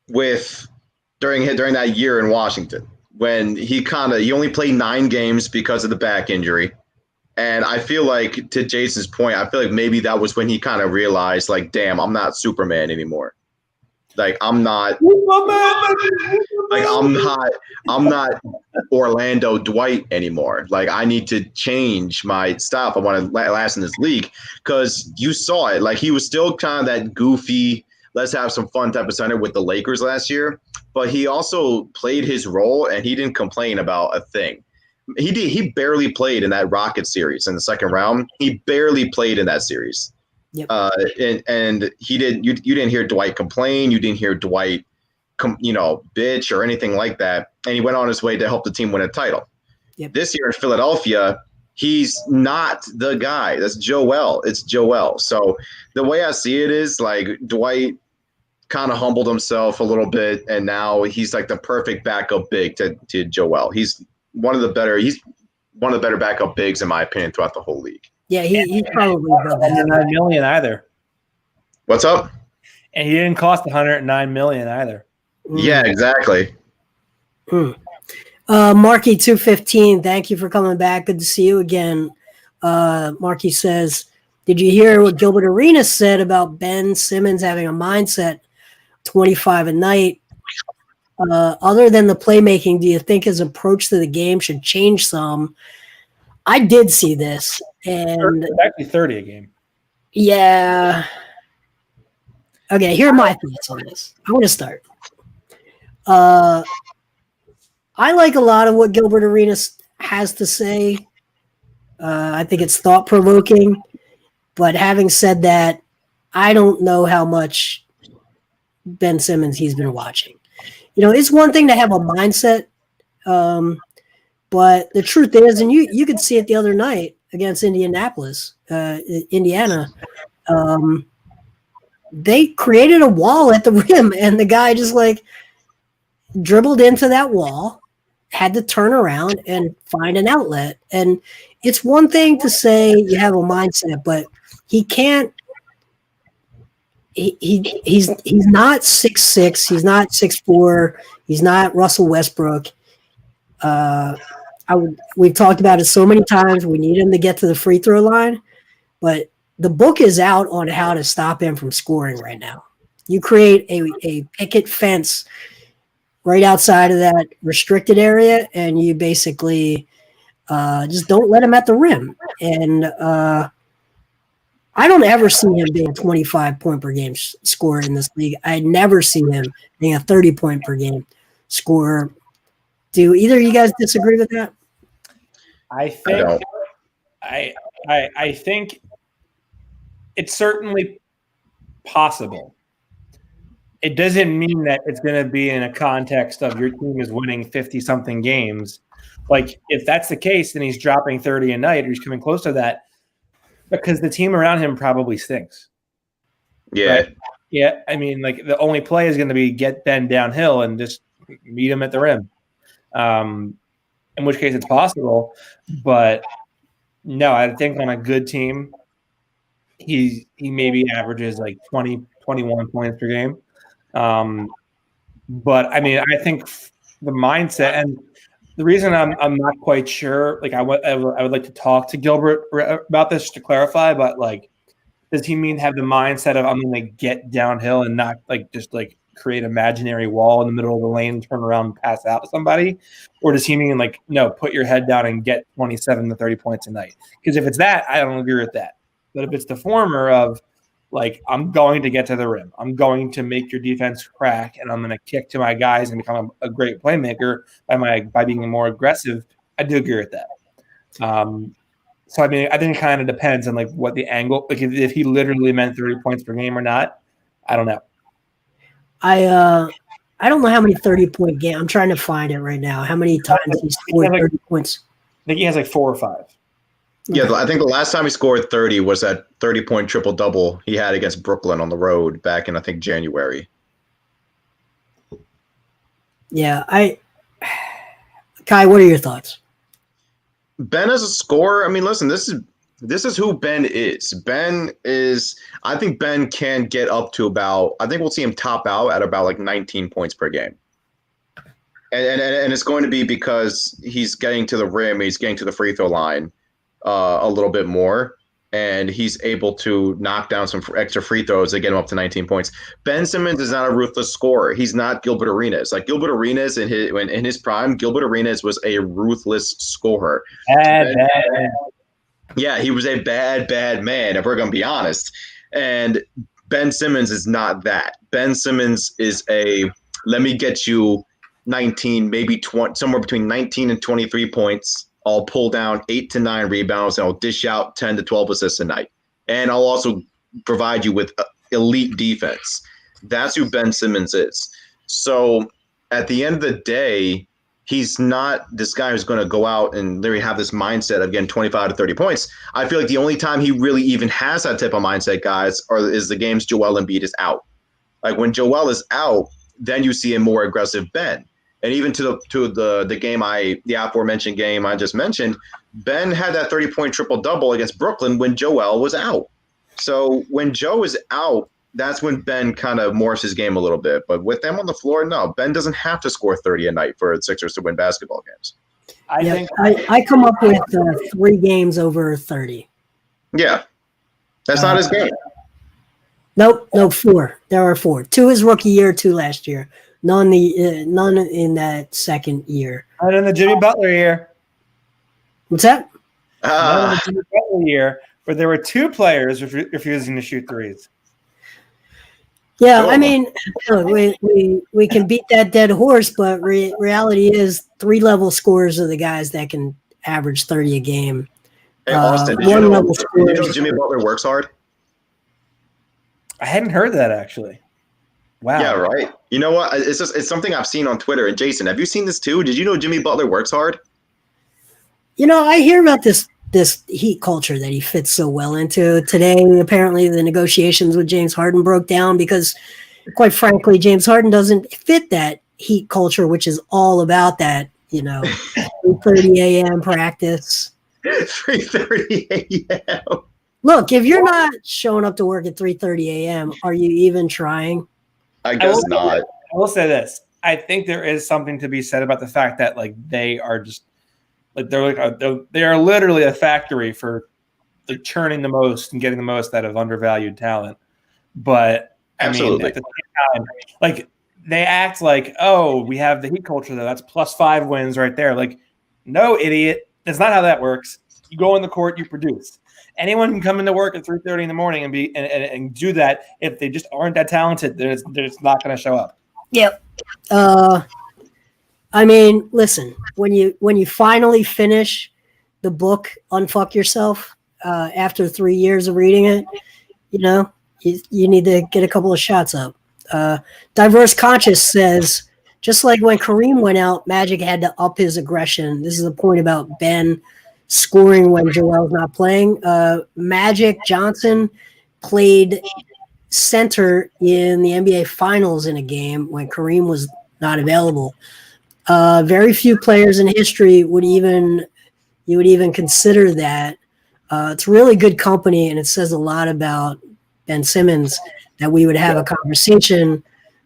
with during that year in Washington when he only played 9 games because of the back injury. And I feel like, to Jason's point, I feel like maybe that was when he kind of realized, like, damn, I'm not Superman anymore. Like, I'm not Orlando Dwight anymore. Like, I need to change my stuff. I want to last in this league, because you saw it. Like, he was still kind of that goofy, let's have some fun type of center with the Lakers last year, but he also played his role and he didn't complain about a thing. He barely played in that Rockets series in the second round. He barely played in that series. Yep. And he did. You didn't hear Dwight complain. You didn't hear Dwight, bitch or anything like that. And he went on his way to help the team win a title. Yep. This year in Philadelphia, he's not the guy. That's Joel. It's Joel. So the way I see it is, like, Dwight kind of humbled himself a little bit, and now he's like the perfect backup big to Joel. He's one of the better backup bigs in my opinion throughout the whole league. Yeah, he's probably about that. $109 million either. What's up? And he didn't cost $109 million either. Yeah, exactly. Marky 215, thank you for coming back. Good to see you again. Marky says, did you hear what Gilbert Arenas said about Ben Simmons having a mindset 25 a night? Other than the playmaking, do you think his approach to the game should change some? I did see this, and it's actually 30 a game. Yeah. Okay, here are my thoughts on this. I want to start. I like a lot of what Gilbert Arenas has to say. I think it's thought-provoking. But having said that, I don't know how much Ben Simmons he's been watching. It's one thing to have a mindset, but the truth is, and you could see it the other night against Indiana. They created a wall at the rim, and the guy just like dribbled into that wall, had to turn around and find an outlet. And it's one thing to say you have a mindset, but he can't. He's not 6'6", he's not 6'4", he's not Russell Westbrook. We've talked about it so many times. We need him to get to the free throw line, but the book is out on how to stop him from scoring right now. You create a picket fence right outside of that restricted area, and you basically just don't let him at the rim. And I don't ever see him being a 25-point per game scorer in this league. I never see him being a 30-point per game scorer. Do either of you guys disagree with that? I think it's certainly possible. It doesn't mean that it's going to be in a context of your team is winning 50-something games. Like, if that's the case, then he's dropping 30 a night, or he's coming close to that, because the team around him probably stinks. Yeah. Right? Yeah. I mean, like, the only play is going to be get Ben downhill and just meet him at the rim. In which case it's possible. But no, I think on a good team, he maybe averages like 20, 21 points per game. But I mean, I think the mindset, and the reason I'm not quite sure, like I would like to talk to Gilbert about this to clarify, but like, does he mean have the mindset of I'm going to get downhill and not like just like create imaginary wall in the middle of the lane, turn around and pass out to somebody? Or does he mean like, no, put your head down and get 27 to 30 points a night? Because if it's that, I don't agree with that. But if it's the former of like, I'm going to get to the rim, I'm going to make your defense crack, and I'm going to kick to my guys and become a great playmaker by being more aggressive, I do agree with that. So I mean, I think it kind of depends on like what the angle, like if he literally meant 30 points per game or not. I don't know. I don't know how many 30-point games. I'm trying to find it right now. How many times he scored 30 points? I think he has like 4 or 5. Yeah, I think the last time he scored 30 was that 30-point triple-double he had against Brooklyn on the road back in, I think, January. Yeah, Kai, what are your thoughts? Ben as a scorer, I mean, listen, this is who Ben is. I think Ben can get up to I think we'll see him top out at about like 19 points per game. And it's going to be because he's getting to the rim, he's getting to the free throw line a little bit more, and he's able to knock down some extra free throws to get him up to 19 points. Ben Simmons is not a ruthless scorer. He's not Gilbert Arenas. Like Gilbert Arenas in his prime, Gilbert Arenas was a ruthless scorer. Yeah, he was a bad man, if we're going to be honest. And Ben Simmons is not that. Ben Simmons is let me get you 19, maybe 20, somewhere between 19 and 23 points. I'll pull down 8 to 9 rebounds, and I'll dish out 10 to 12 assists a night. And I'll also provide you with elite defense. That's who Ben Simmons is. So at the end of the day, he's not this guy who's going to go out and literally have this mindset of getting 25 to 30 points. I feel like the only time he really even has that type of mindset, guys, is the games Joel Embiid is out. Like when Joel is out, then you see a more aggressive Ben. And even to the game the aforementioned game I just mentioned, Ben had that 30-point triple-double against Brooklyn when Joel was out. So when Joe is out, that's when Ben kind of morphs his game a little bit. But with them on the floor, no, Ben doesn't have to score 30 a night for the Sixers to win basketball games. I come up with 3 games over 30. Yeah, that's not his game. Nope, 4. There are 4. 2 his rookie year, 2 last year. None in that second year. Not in the Jimmy Butler year. What's that? Not in the Jimmy Butler year, but there were 2 players refusing to shoot threes. Yeah, I mean, look, we can beat that dead horse, but reality is 3-level scorers are the guys that can average 30 a game. Hey, Austin, did you know Jimmy Butler works hard? I hadn't heard that actually. Wow. Yeah, right. You know what? It's something I've seen on Twitter. And Jason, have you seen this too? Did you know Jimmy Butler works hard? You know, I hear about this Heat culture that he fits so well into. Today, apparently, the negotiations with James Harden broke down because, quite frankly, James Harden doesn't fit that Heat culture, which is all about that, 3:30 a.m. practice. 3:30 a.m. Look, if you're not showing up to work at 3:30 a.m., are you even trying? I guess not. I will say this. I think there is something to be said about the fact that they are just they are literally a factory for churning the most and getting the most out of undervalued talent. But I mean, at the same time, they act like, oh, we have the Heat culture though. That's +5 wins right there. Like, no, idiot. That's not how that works. You go on the court, you produce. Anyone can come into work at 3:30 in the morning and do that. If they just aren't that talented, they're just not going to show up. Yep. I mean, listen, when you finally finish the book, Unfuck Yourself, after 3 years of reading it, you need to get a couple of shots up. Diverse Conscious says, just like when Kareem went out, Magic had to up his aggression. This is the point about Ben scoring when Joel's not playing. Magic Johnson played center in the NBA Finals in a game when Kareem was not available. Very few players in history you would even consider that. It's really good company, and it says a lot about Ben Simmons that we would have a conversation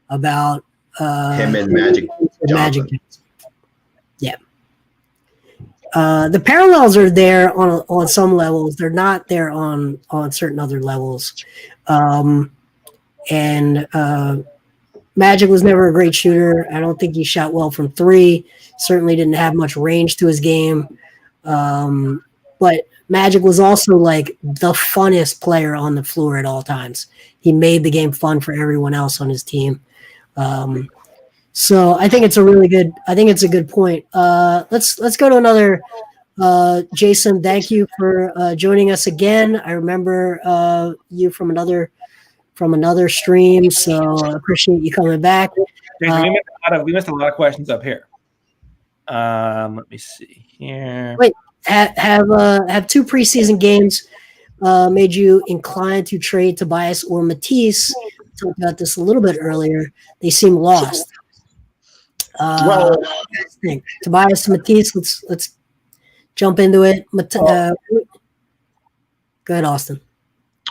about him and Magic Johnson. Yeah. The parallels are there on some levels. They're not there on certain other levels. And Magic was never a great shooter. I don't think he shot well from three. Certainly didn't have much range to his game. But Magic was also like the funnest player on the floor at all times. He made the game fun for everyone else on his team. So I think it's a good point. Let's go to another. Jason, thank you for joining us again. I remember you from another stream, so I appreciate you coming back. We missed a lot of questions up here. Let me see here. Wait, have two preseason games made you inclined to trade Tobias or Matisse? We talked about this a little bit earlier. They seem lost. Well, Tobias and Matisse. Let's jump into it. Go ahead, Austin.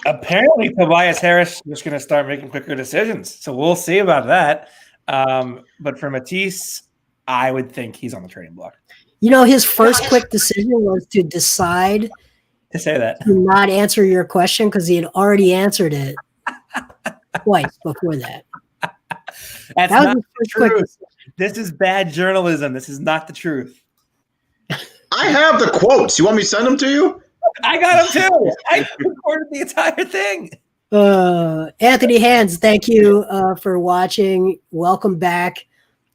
Apparently, Tobias Harris is just going to start making quicker decisions. So we'll see about that. But for Matisse, I would think he's on the trading block. You know, his first quick decision was to decide to not answer your question because he had already answered it twice before that. That's not the truth. This is bad journalism. This is not the truth. I have the quotes. You want me to send them to you? I got them too. I recorded the entire thing. Anthony Hands, thank you for watching. Welcome back.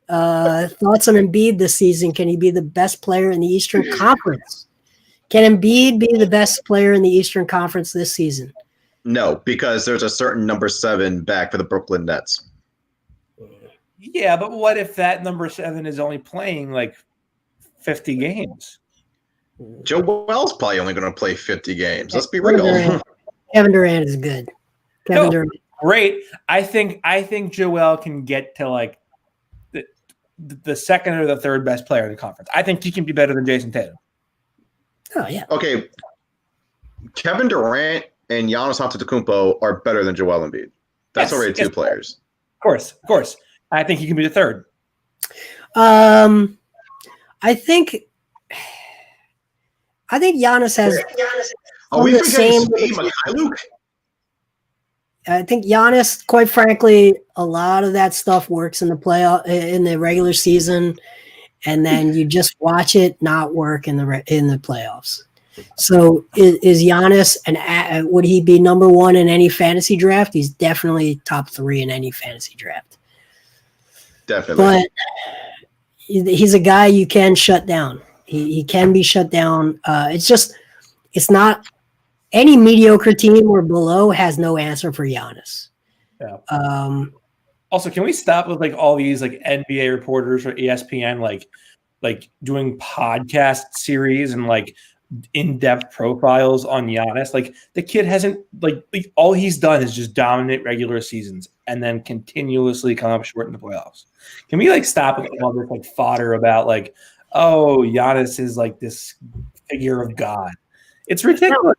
Thoughts on Embiid this season? Can he be the best player in the Eastern Conference? Can Embiid be the best player in the Eastern Conference this season? No, because there's a certain number 7 back for the Brooklyn Nets. Yeah, but what if that number 7 is only playing like 50 games? Joel's probably only going to play 50 games. Let's be real. Kevin Durant is good. Durant. Great. I think Joel can get to like the second or the third best player in the conference. I think he can be better than Jason Tatum. Oh yeah. Okay. Kevin Durant and Giannis Antetokounmpo are better than Joel Embiid. That's already two players. Of course. I think he can be the third. I think Giannis has. Are we forgetting Steve Mikhailuk? I think Giannis, quite frankly, a lot of that stuff works in the regular season, and then you just watch it not work in the playoffs. So is Giannis would he be number 1 in any fantasy draft? He's definitely top 3 in any fantasy draft. Definitely. But he's a guy you can shut down. He can be shut down. It's not any mediocre team or below has no answer for Giannis. Yeah. Also, can we stop with like all these like NBA reporters or ESPN like doing podcast series and like in-depth profiles on Giannis? Like the kid hasn't like all he's done is just dominate regular seasons and then continuously come up short in the playoffs. Can we like stop with all this like fodder about like, oh, Giannis is like this figure of God? It's ridiculous.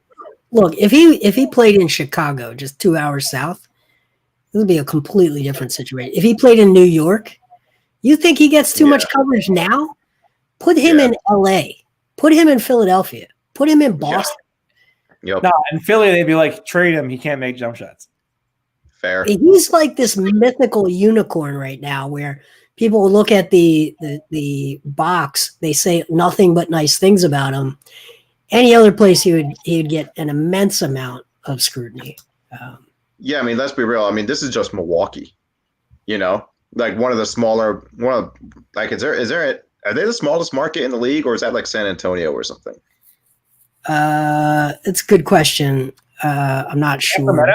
Look, if he played in Chicago, just 2 hours south, it would be a completely different situation. If he played in New York, you think he gets too much coverage now? Put him in LA. Put him in Philadelphia. Put him in Boston. Yep. No, in Philly, they'd be like, trade him. He can't make jump shots. Fair. He's like this mythical unicorn right now where people look at the box, they say nothing but nice things about him. Any other place he would get an immense amount of scrutiny. Yeah, I mean, let's be real. I mean, this is just Milwaukee. You know, like are they the smallest market in the league, or is that like San Antonio or something? It's a good question. I'm not sure.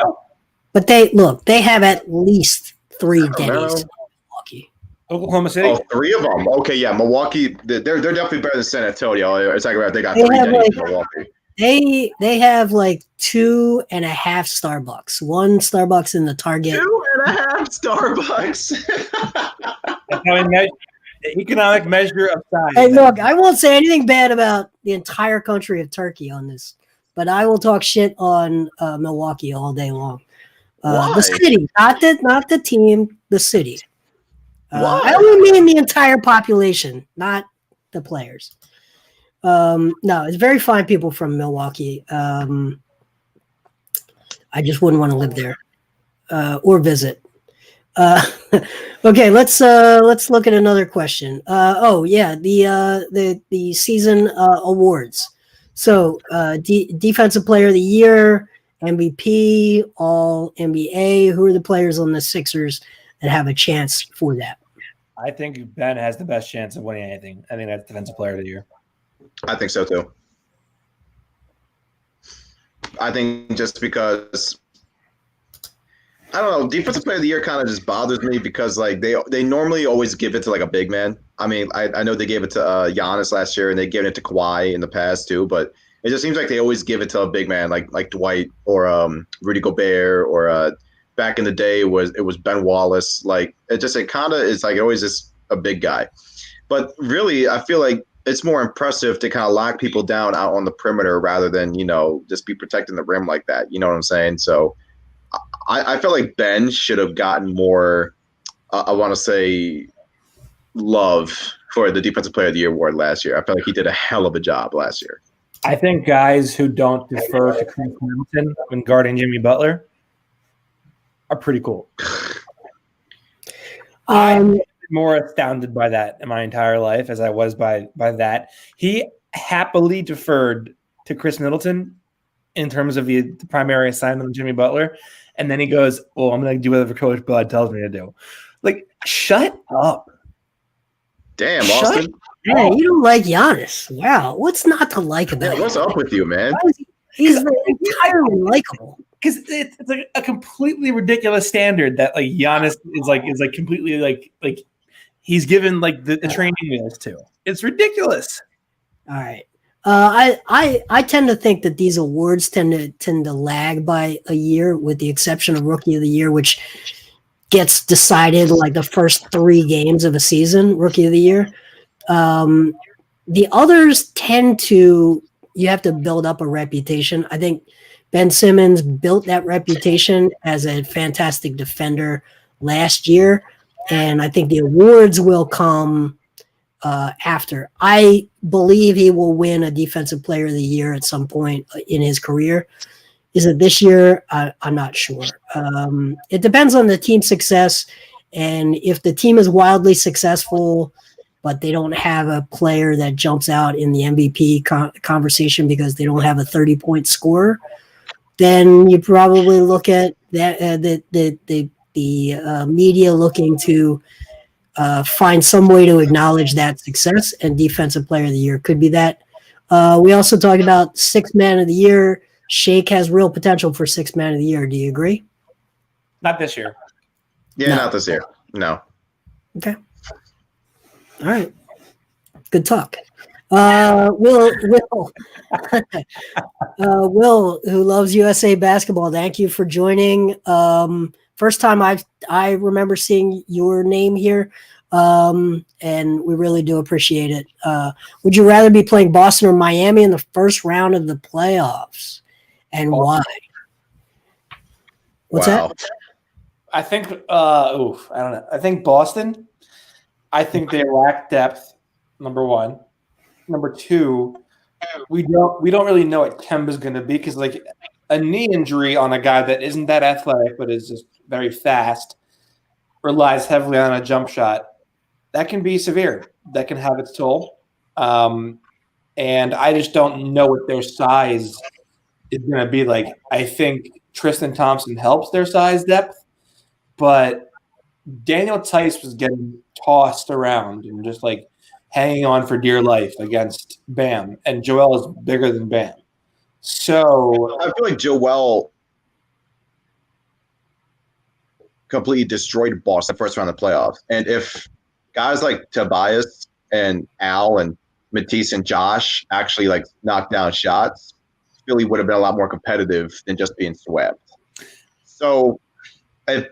But they have at least 3 Denny's in Milwaukee. Oklahoma City. Oh, 3 of them. Okay, yeah, Milwaukee. They're definitely better than San Antonio. It's like they got 3 Denny's in Milwaukee. They have like 2.5 Starbucks. 1 Starbucks in the Target. 2.5 Starbucks. The economic measure of size. Hey, look, I won't say anything bad about the entire country of Turkey on this, but I will talk shit on Milwaukee all day long. The city, not the team, the city. I only mean the entire population, not the players. No, it's very fine people from Milwaukee. I just wouldn't want to live there or visit. Okay, let's look at another question. The season awards. So defensive player of the year, MVP, all NBA. Who are the players on the Sixers that have a chance for that? I think Ben has the best chance of winning anything. I think that's defensive player of the year. I think so too. I think just because I don't know, defensive player of the year kind of just bothers me because like they normally always give it to like a big man. I mean, I know they gave it to Giannis last year and they gave it to Kawhi in the past too, but it just seems like they always give it to a big man like Dwight or Rudy Gobert or back in the day it was Ben Wallace. Like it kind of is like always just a big guy. But really, I feel like it's more impressive to kind of lock people down out on the perimeter rather than, just be protecting the rim like that. You know what I'm saying? So I feel like Ben should have gotten more, I want to say, love for the Defensive Player of the Year award last year. I feel like he did a hell of a job last year. I think guys who don't defer to Chris Middleton when guarding Jimmy Butler are pretty cool. I'm more astounded by that in my entire life as I was by that. He happily deferred to Chris Middleton in terms of the primary assignment of Jimmy Butler. And then he goes, well, I'm going to do whatever Coach Bud tells me to do. Like, shut up. Damn, Austin. Hey, you don't like Giannis. Wow. What's not to like about him? What's up with you, man? He's entirely likable. Because it's like a completely ridiculous standard that like Giannis is completely like he's given like the training wheels to. It's ridiculous. All right. I tend to think that these awards tend to lag by a year, with the exception of Rookie of the Year, which gets decided like the first 3 games of a season. Rookie of the Year. The others tend to, you have to build up a reputation. I think Ben Simmons built that reputation as a fantastic defender last year, and I think the awards will come after. I believe he will win a Defensive Player of the Year at some point in his career. Is it this year? I'm not sure. It depends on the team's success, and if the team is wildly successful, but they don't have a player that jumps out in the MVP conversation because they don't have a 30-point scorer, then you probably look at that the media looking to find some way to acknowledge that success, and Defensive Player of the Year could be that. We also talked about Sixth Man of the Year. Shake has real potential for Sixth Man of the Year. Do you agree? Not this year. Yeah, no. Not this year. No. Okay. All right. Good talk. Will, who loves USA basketball, thank you for joining. First time I remember seeing your name here, and we really do appreciate it. Would you rather be playing Boston or Miami in the first round of the playoffs, and why? What's that? I think I don't know. I think Boston. I think they lack depth, number one. Number two, we don't really know what Kemba's going to be, because like a knee injury on a guy that isn't that athletic but is just very fast, relies heavily on a jump shot, that can be severe. That can have its toll. And I just don't know what their size is going to be like. I think Tristan Thompson helps their size depth, but Daniel Tice was getting tossed around and just like hanging on for dear life against Bam, and Joel is bigger than Bam. So I feel like Joel completely destroyed Boston first round of the playoffs. And if guys like Tobias and Al and Matisse and Josh actually like knocked down shots, Philly would have been a lot more competitive than just being swept. So if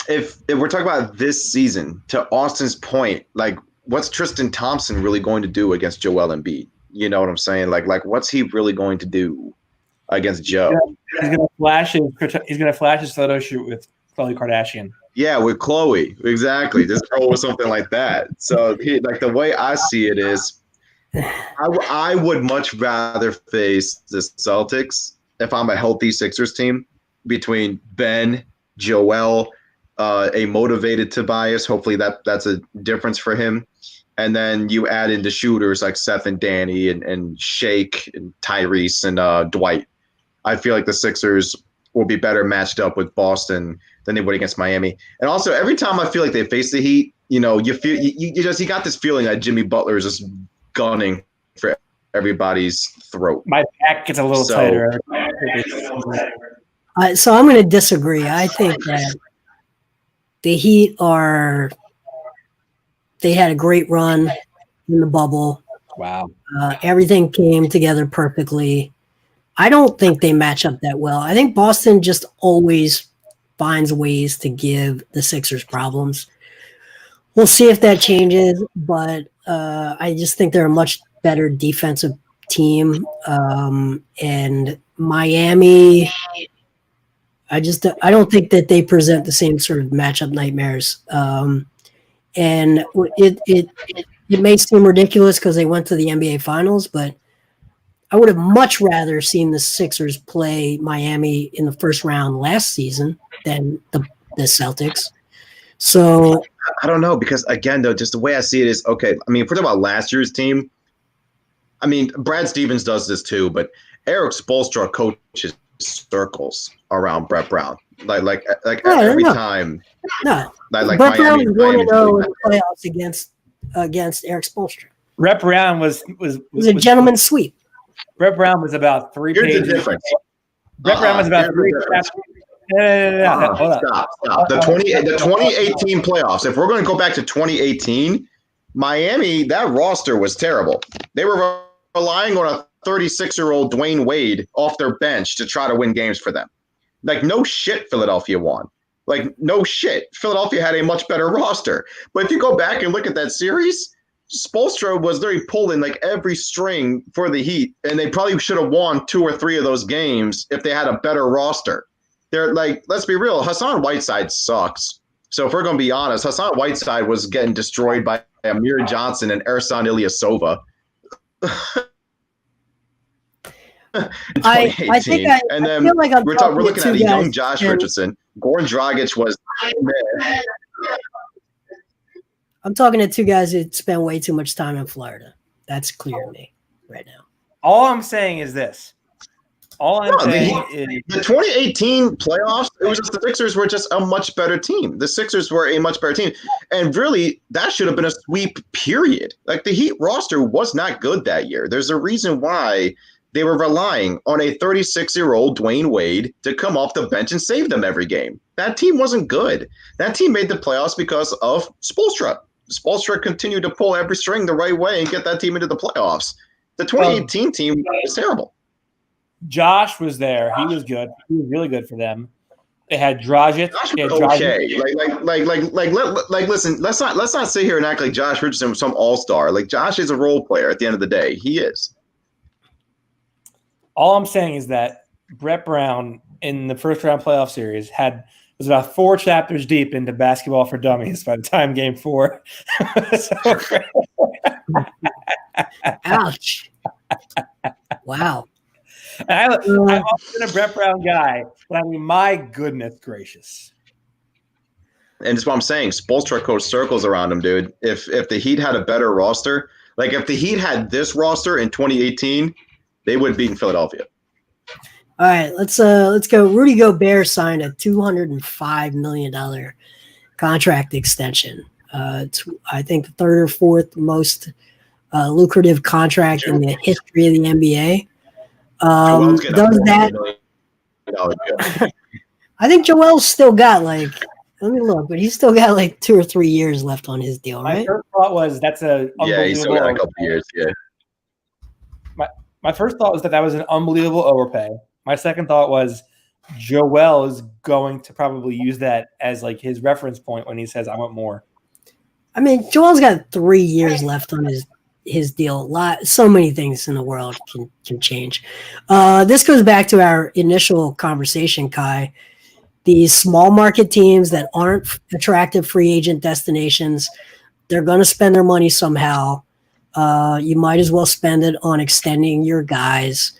we're talking about this season, to Austin's point, like what's Tristan Thompson really going to do against Joel Embiid? You know what I'm saying? Like what's he really going to do against Joe? He's gonna flash his photo shoot with Khloe Kardashian. Yeah, with Chloe. Exactly. Just go with something like that. So the way I see it is I would much rather face the Celtics if I'm a healthy Sixers team between Ben, Joel, a motivated Tobias. Hopefully that's a difference for him. And then you add in the shooters like Seth and Danny and Shake and Tyrese and Dwight. I feel like the Sixers will be better matched up with Boston than they would against Miami. And also, every time I feel like they face the Heat, you feel you got this feeling that Jimmy Butler is just gunning for everybody's throat. My back gets a little tighter. So I'm going to disagree. I think that the Heat they had a great run in the bubble. Wow. Everything came together perfectly. I don't think they match up that well. I think Boston just always finds ways to give the Sixers problems. We'll see if that changes, but I just think they're a much better defensive team. And Miami, I don't think that they present the same sort of matchup nightmares. And it may seem ridiculous because they went to the NBA Finals, but I would have much rather seen the Sixers play Miami in the first round last season than the Celtics. So I don't know, because again, though, just the way I see it is, okay, I mean, if we're talking about last year's team, I mean, Brad Stevens does this too, but Eric Spoelstra coaches circles around Brett Brown. Like every time. No. Like Brett Brown was going to go in Miami. the playoffs against Eric Spoelstra. Brett Brown was a gentleman's sweep. Brett Brown was about 3 Here's pages. the difference. Brett Brown was about 3 chapters. No. Hold Stop. The 2018 playoffs. If we're going to go back to 2018, Miami, that roster was terrible. They were relying on a 36-year-old Dwayne Wade off their bench to try to win games for them. Like, no shit, Philadelphia won. Like, no shit. Philadelphia had a much better roster. But if you go back and look at that series, Spoelstra was literally pulling like every string for the Heat, and they probably should have won 2 or 3 of those games if they had a better roster. They're like, let's be real, Hassan Whiteside sucks. So if we're going to be honest, Hassan Whiteside was getting destroyed by Amir Johnson and Ersan Ilyasova. I think and then feel like we're looking at a young Josh Richardson. Goran Dragic was there. I'm talking to 2 guys that spent way too much time in Florida. That's clear to me right now. All I'm saying is this. The 2018 playoffs, it was just the Sixers were just a much better team. The Sixers were a much better team. And really, that should have been a sweep, period. Like, the Heat roster was not good that year. There's a reason why they were relying on a 36-year-old Dwayne Wade to come off the bench and save them every game. That team wasn't good. That team made the playoffs because of Spoelstra. Spoelstra continued to pull every string the right way and get that team into the playoffs. The 2018 team was terrible. Josh was there. He was good. He was really good for them. They had Dragic. Josh was okay. Listen, let's not sit here and act like Josh Richardson was some all-star. Like, Josh is a role player at the end of the day. He is. All I'm saying is that Brett Brown in the first round playoff series was about 4 chapters deep into Basketball for Dummies by the time Game 4 was over. Ouch. Wow. I've always been a Brett Brown guy, but I mean, my goodness gracious. And that's what I'm saying. Spoelstra coached circles around him, dude. If the Heat had a better roster, like if the Heat had this roster in 2018, they would have beaten Philadelphia. All right, let's go. Rudy Gobert signed a $205 million contract extension. It's, I think, the 3rd or 4th most lucrative contract in the history of the NBA. Does that? I think Joel's still got let me look, but he's still got 2 or 3 years left on his deal, right? My first thought was that's a yeah, he's still got a couple years. Yeah. My first thought was that was an unbelievable overpay. My second thought was Joel is going to probably use that as his reference point when he says, "I want more." I mean, Joel's got 3 years left on his deal. So many things in the world can change. This goes back to our initial conversation, Kai. These small market teams that aren't attractive free agent destinations, they're going to spend their money somehow. You might as well spend it on extending your guys.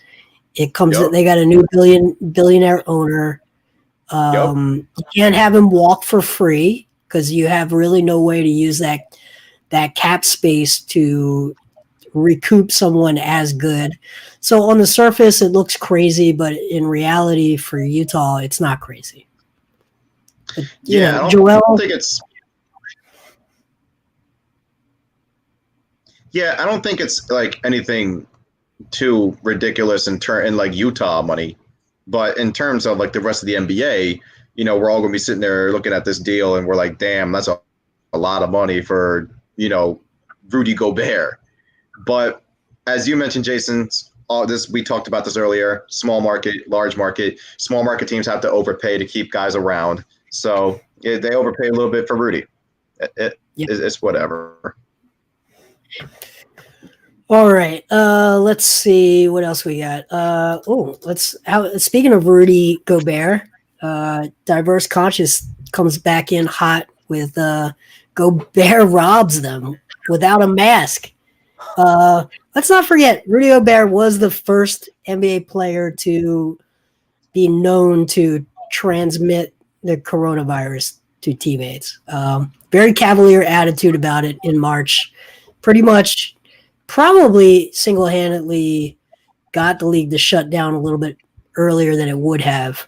It comes. They got a new billionaire owner. You can't have him walk for free because you have really no way to use that cap space to recoup someone as good. So on the surface, it looks crazy, but in reality, for Utah, it's not crazy. But, I don't think it's. Yeah, I don't think it's like anything too ridiculous in like Utah money, but in terms of like the rest of the NBA, we're all going to be sitting there looking at this deal, and we're like, damn, that's a lot of money for Rudy Gobert. But as you mentioned, Jason, we talked about this earlier. Small market, large market. Small market teams have to overpay to keep guys around. So they overpay a little bit for Rudy. It's whatever. All right. Let's see what else we got. Speaking of Rudy Gobert, Diverse Conscious comes back in hot with Gobert robs them without a mask. Let's not forget, Rudy Gobert was the first NBA player to be known to transmit the coronavirus to teammates. Very cavalier attitude about it in March. Pretty much, probably single-handedly got the league to shut down a little bit earlier than it would have.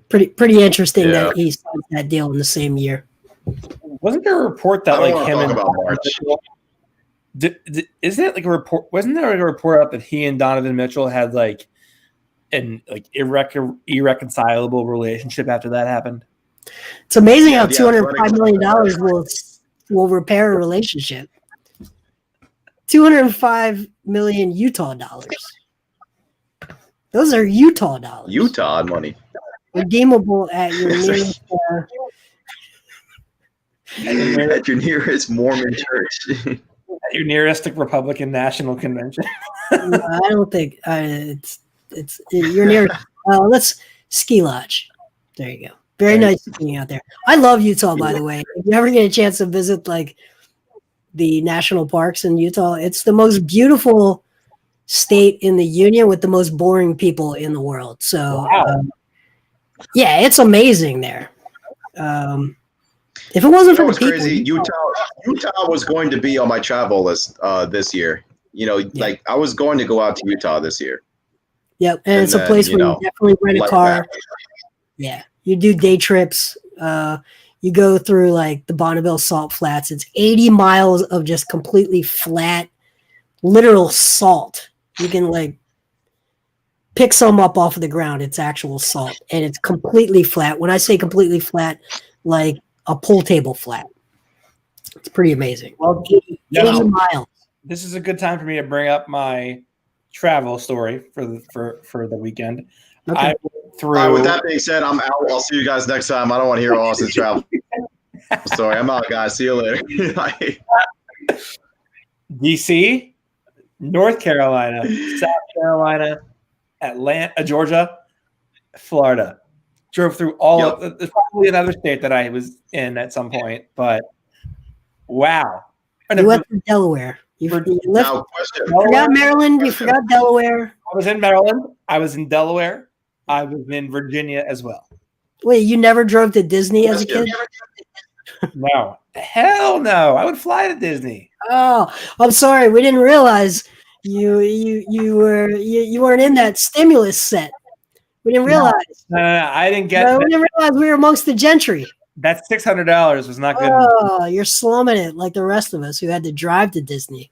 Pretty interesting that he signed that deal in the same year. Wasn't there a report that like him and March. isn't it like a report? Wasn't there like a report out that he and Donovan Mitchell had like an like irreconcilable relationship after that happened? It's amazing how $205 million will repair a relationship. $205 million Utah dollars. Those are Utah dollars. Utah money. Redeemable at your nearest. At your nearest Mormon church. At your nearest Republican National Convention. No, I don't think it's you're near. Let's ski lodge. There you go. Very nice being out there. I love Utah, by the way. If you ever get a chance to visit like the national parks in Utah, it's the most beautiful state in the union with the most boring people in the world. So, yeah, it's amazing there. If it wasn't for the people, crazy. Utah was going to be on my travel list this year. Like I was going to go out to Utah this year. Yep, and it's a place where you definitely rent a car. Yeah, you do day trips. You go through like the Bonneville Salt Flats. It's 80 miles of just completely flat, literal salt. You can like pick some up off of the ground. It's actual salt, and it's completely flat. When I say completely flat, like a pool table flat. It's pretty amazing. Well, 80 miles. This is a good time for me to bring up my travel story for the weekend. Okay. With that being said, I'm out. I'll see you guys next time. I don't want to hear Austin's travel story. I'm out, guys. See you later. DC, North Carolina, South Carolina, Atlanta, Georgia, Florida. Drove through all of there's probably another state that I was in at some point, but wow. You went to Delaware. You forgot Maryland. You forgot Delaware. I was in Maryland. I was in Delaware. I was in Virginia as well. Wait, you never drove to Disney as a kid? No. Hell no. I would fly to Disney. Oh, I'm sorry. We didn't realize you weren't in that stimulus set. We didn't realize. No, I didn't get it. We didn't realize we were amongst the gentry. That $600 was not good. Oh, you're slumming it like the rest of us who had to drive to Disney.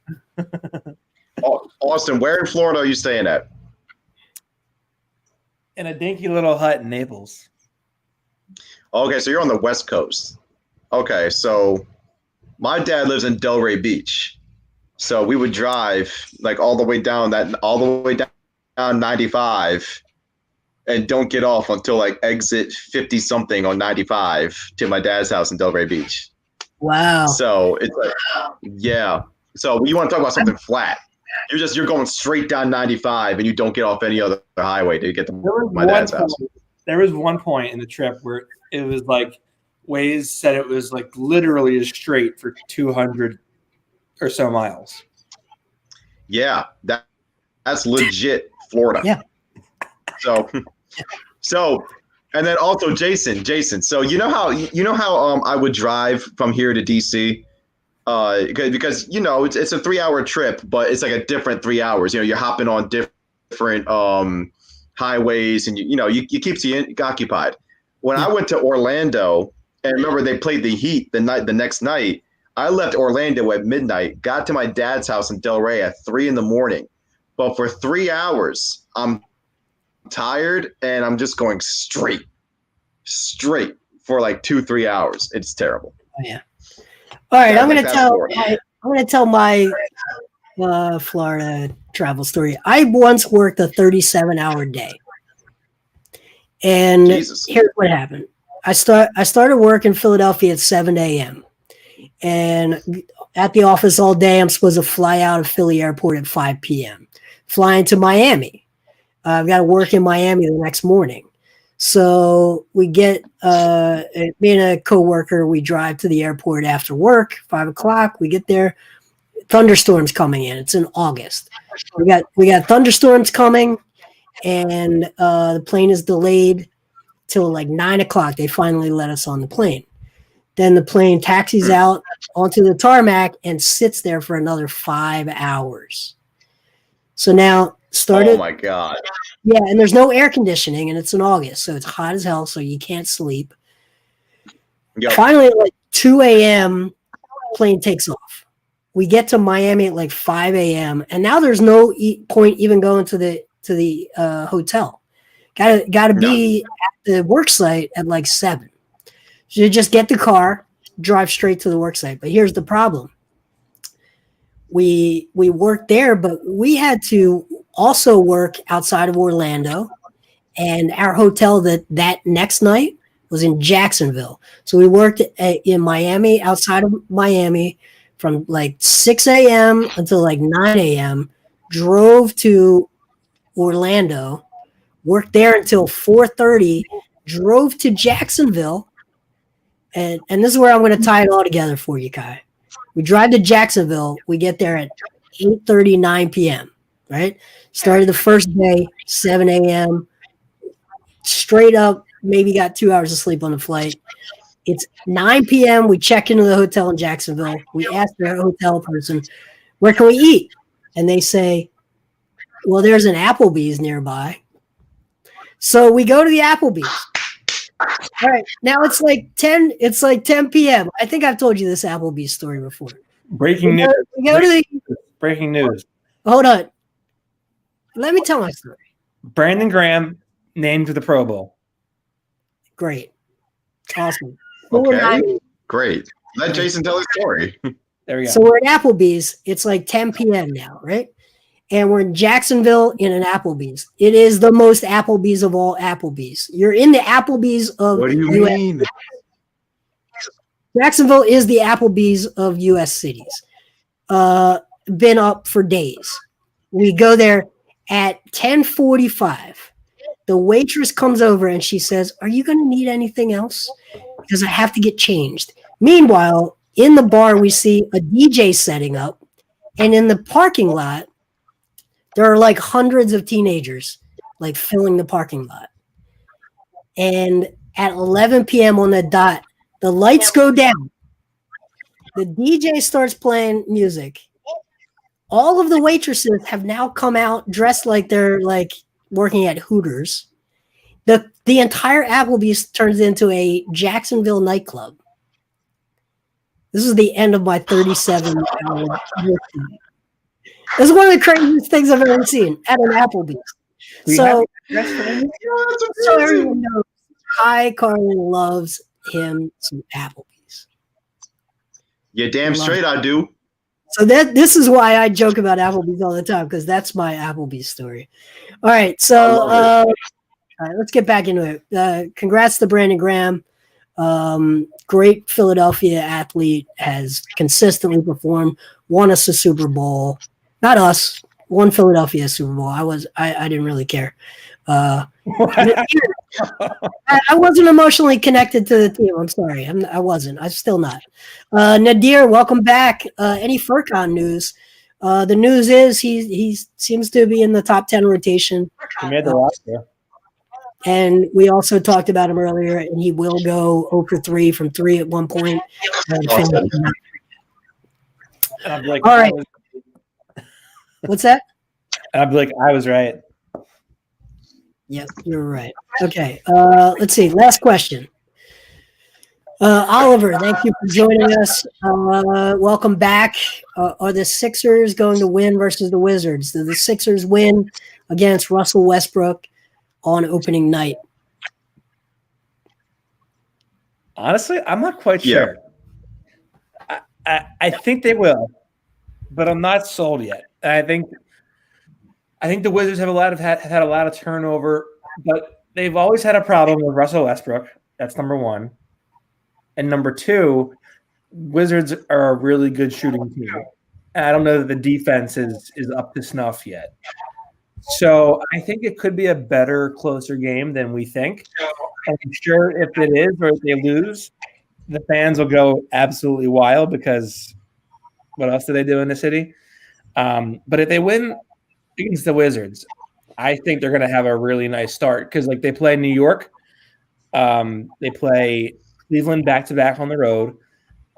Austin, where in Florida are you staying at? In a dinky little hut in Naples. Okay, so you're on the West Coast. Okay, so my dad lives in Delray Beach. So we would drive like all the way down 95 and don't get off until like exit 50 something on 95 to my dad's house in Delray Beach. Wow. So it's like, yeah. So you want to talk about something flat. You're going straight down 95 and you don't get off any other highway to get to my dad's house. There was one point in the trip where it was like Waze said it was like literally as straight for 200 or so miles. Yeah, that's legit Florida. Yeah. So And then also Jason. So you know how I would drive from here to DC, because it's a 3-hour trip, but it's like a different 3 hours. You're hopping on different highways, and you keeps you occupied. When I went to Orlando, and remember they played the Heat the next night, I left Orlando at midnight, got to my dad's house in Delray at 3 a.m. But for 3 hours, I'm tired, and I'm just going straight for like 2-3 hours. It's terrible. Oh, yeah. All right, I'm gonna tell my Florida travel story. I once worked a 37-hour day, and here's what happened. I started work in Philadelphia at 7 a.m. and at the office all day. I'm supposed to fly out of Philly airport at 5 p.m. Flying to Miami. I've got to work in Miami the next morning. So we get, me and a coworker, we drive to the airport after work, 5 o'clock. We get there. Thunderstorms coming in. It's in August. We got thunderstorms coming, and the plane is delayed till like 9 o'clock. They finally let us on the plane. Then the plane taxis out onto the tarmac and sits there for another 5 hours. So now started. Oh my God. Yeah, and there's no air conditioning, and it's in August, so it's hot as hell, so you can't sleep. Yep. Finally, at like 2 a.m., plane takes off. We get to Miami at like 5 a.m., and now there's no point even going to the hotel. Got to be at the work site at like 7. So you just get the car, drive straight to the work site. But here's the problem. We worked there, but we had to also work outside of Orlando, and our hotel that next night was in Jacksonville. So we worked in Miami, outside of Miami, from like 6 a.m. until like 9 a.m., drove to Orlando, worked there until 4:30, drove to Jacksonville, and this is where I'm going to tie it all together for you, Kai. We drive to Jacksonville. We get there at 8:30, 9 p.m., right? Started the first day, 7 a.m., straight up, maybe got 2 hours of sleep on the flight. It's 9 p.m. We check into the hotel in Jacksonville. We ask the hotel person, where can we eat? And they say, well, there's an Applebee's nearby. So we go to the Applebee's. All right. Now it's like 10 p.m. I think I've told you this Applebee's story before. Breaking news. Breaking news. Hold on. Let me tell my story. Brandon Graham named to the Pro Bowl. Great. Awesome. Okay. Great. Let Jason tell his story. There we go. So we're at Applebee's. It's like 10 p.m. now, right? And we're in Jacksonville in an Applebee's. It is the most Applebee's of all Applebee's. You're in the Applebee's of What do you US mean? Jacksonville is the Applebee's of U.S. cities. Been up for days. We go there at 10:45. The waitress comes over and she says, are you going to need anything else? Because I have to get changed. Meanwhile, in the bar, we see a DJ setting up. And in the parking lot, there are like hundreds of teenagers like filling the parking lot. And at 11 p.m. on the dot, the lights go down. The DJ starts playing music. All of the waitresses have now come out dressed like they're like working at Hooters. The entire Applebee's turns into a Jacksonville nightclub. This is the end of my 37-hour work time. This is one of the craziest things I've ever seen at an Applebee's. So everyone knows Kai Carlin loves him some Applebee's. Yeah, damn straight I do. So this is why I joke about Applebee's all the time, because that's my Applebee's story. All right, so all right, let's get back into it. Congrats to Brandon Graham. Great Philadelphia athlete, has consistently performed, won us a Super Bowl. Not us, won Philadelphia Super Bowl. I didn't really care. I wasn't emotionally connected to the team. I'm sorry. I wasn't. I'm still not. Nadir, welcome back. Any Furkan news? The news is he seems to be in the top 10 rotation. He made the roster. And we also talked about him earlier, and he will go 0 for 3 from 3 at one point. Awesome. And I'd be like, All right. What's that? And I'd be like, I was right. Yep, you're right. Okay, let's see. Last question. Oliver, thank you for joining us. Welcome back. Are the Sixers going to win versus the Wizards? Do the Sixers win against Russell Westbrook on opening night? Honestly, I'm not quite sure. I think they will, but I'm not sold yet. I think the Wizards have had a lot of turnover, but they've always had a problem with Russell Westbrook. That's number one. And number two, Wizards are a really good shooting team. And I don't know that the defense is up to snuff yet. So I think it could be a better, closer game than we think. And I'm sure if it is or if they lose, the fans will go absolutely wild because what else do they do in the city? But if they win against the Wizards, I think they're going to have a really nice start because they play New York. They play Cleveland back-to-back on the road.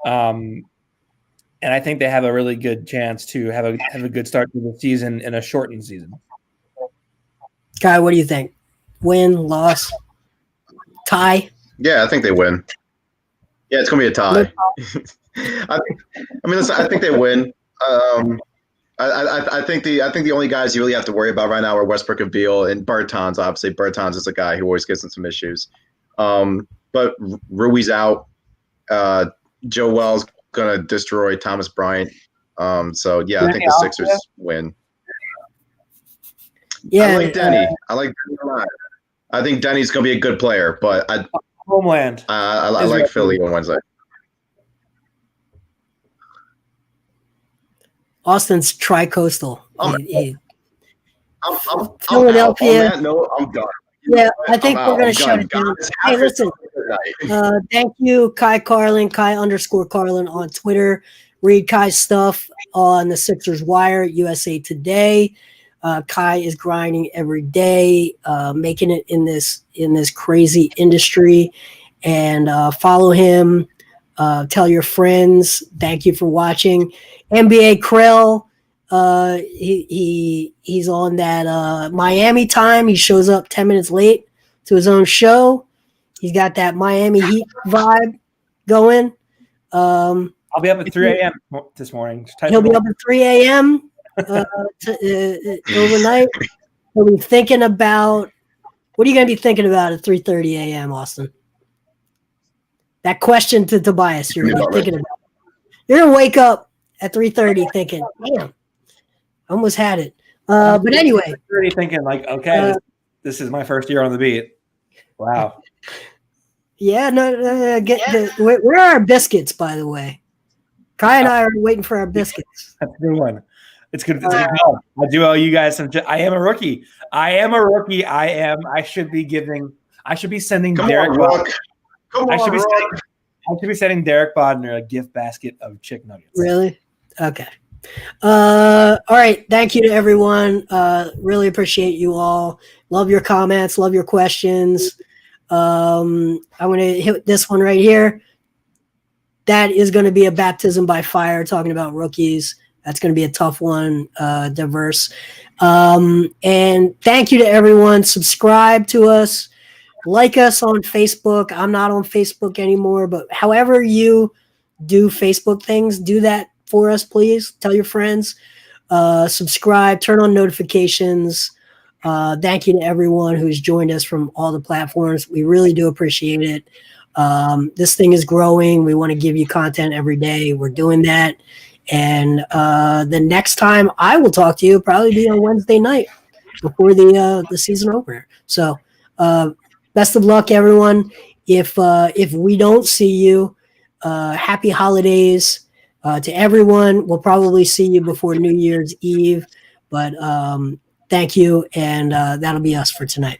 And I think they have a really good chance to have a good start to the season in a shortened season. Kai, what do you think? Win, loss, tie? Yeah, I think they win. Yeah, it's gonna be a tie. I think they win. I think the only guys you really have to worry about right now are Westbrook and Beal and Bertans. Obviously, Bertans is a guy who always gets in some issues. But Rui's out. Joel's gonna destroy Thomas Bryant. So yeah, I think the Sixers win. Yeah, I like Denny. I like Denny a lot. I think Denny's gonna be a good player, but Homeland. I like Philly on Wednesday. Austin's tri-coastal. Philadelphia. No, I'm done. Yeah, I think we're going to shut it down. Hey, listen. Thank you, Kai Carlin, Kai_Carlin on Twitter. Read Kai's stuff on the Sixers Wire, USA Today. Kai is grinding every day, making it in this crazy industry. And follow him. Tell your friends. Thank you for watching. NBA Krell. He's on that Miami time. He shows up 10 minutes late to his own show. He's got that Miami Heat vibe going. I'll be up at 3 a.m. this morning. He'll be up at 3 a.m. Overnight. He'll be thinking about what are you going to be thinking about at 3:30 a.m. Austin? That question to Tobias. You're going to be thinking about. You're going to wake up at 3:30 thinking, damn. Almost had it. But anyway. Already thinking okay, this is my first year on the beat. Wow. Yeah, where are our biscuits, by the way? Kai and I are waiting for our biscuits. That's a good one. It's good. It's good. I do owe you guys some. I am a rookie. I should be sending Derek. I should be sending Derek Bodner a gift basket of chicken nuggets. Really? Okay. All right. Thank you to everyone. Really appreciate you all. Love your comments. Love your questions. I'm going to hit this one right here. That is going to be a baptism by fire, talking about rookies. That's going to be a tough one, diverse. And thank you to everyone. Subscribe to us. Like us on Facebook. I'm not on Facebook anymore, but however you do Facebook things, do that for us, please. Tell your friends. Subscribe. Turn on notifications. Thank you to everyone who's joined us from all the platforms. We really do appreciate it. This thing is growing. We want to give you content every day. We're doing that. And the next time I will talk to you probably be on Wednesday night before the season opener. So best of luck, everyone. If we don't see you, happy holidays to everyone. We'll probably see you before New Year's Eve. But thank you, and that'll be us for tonight.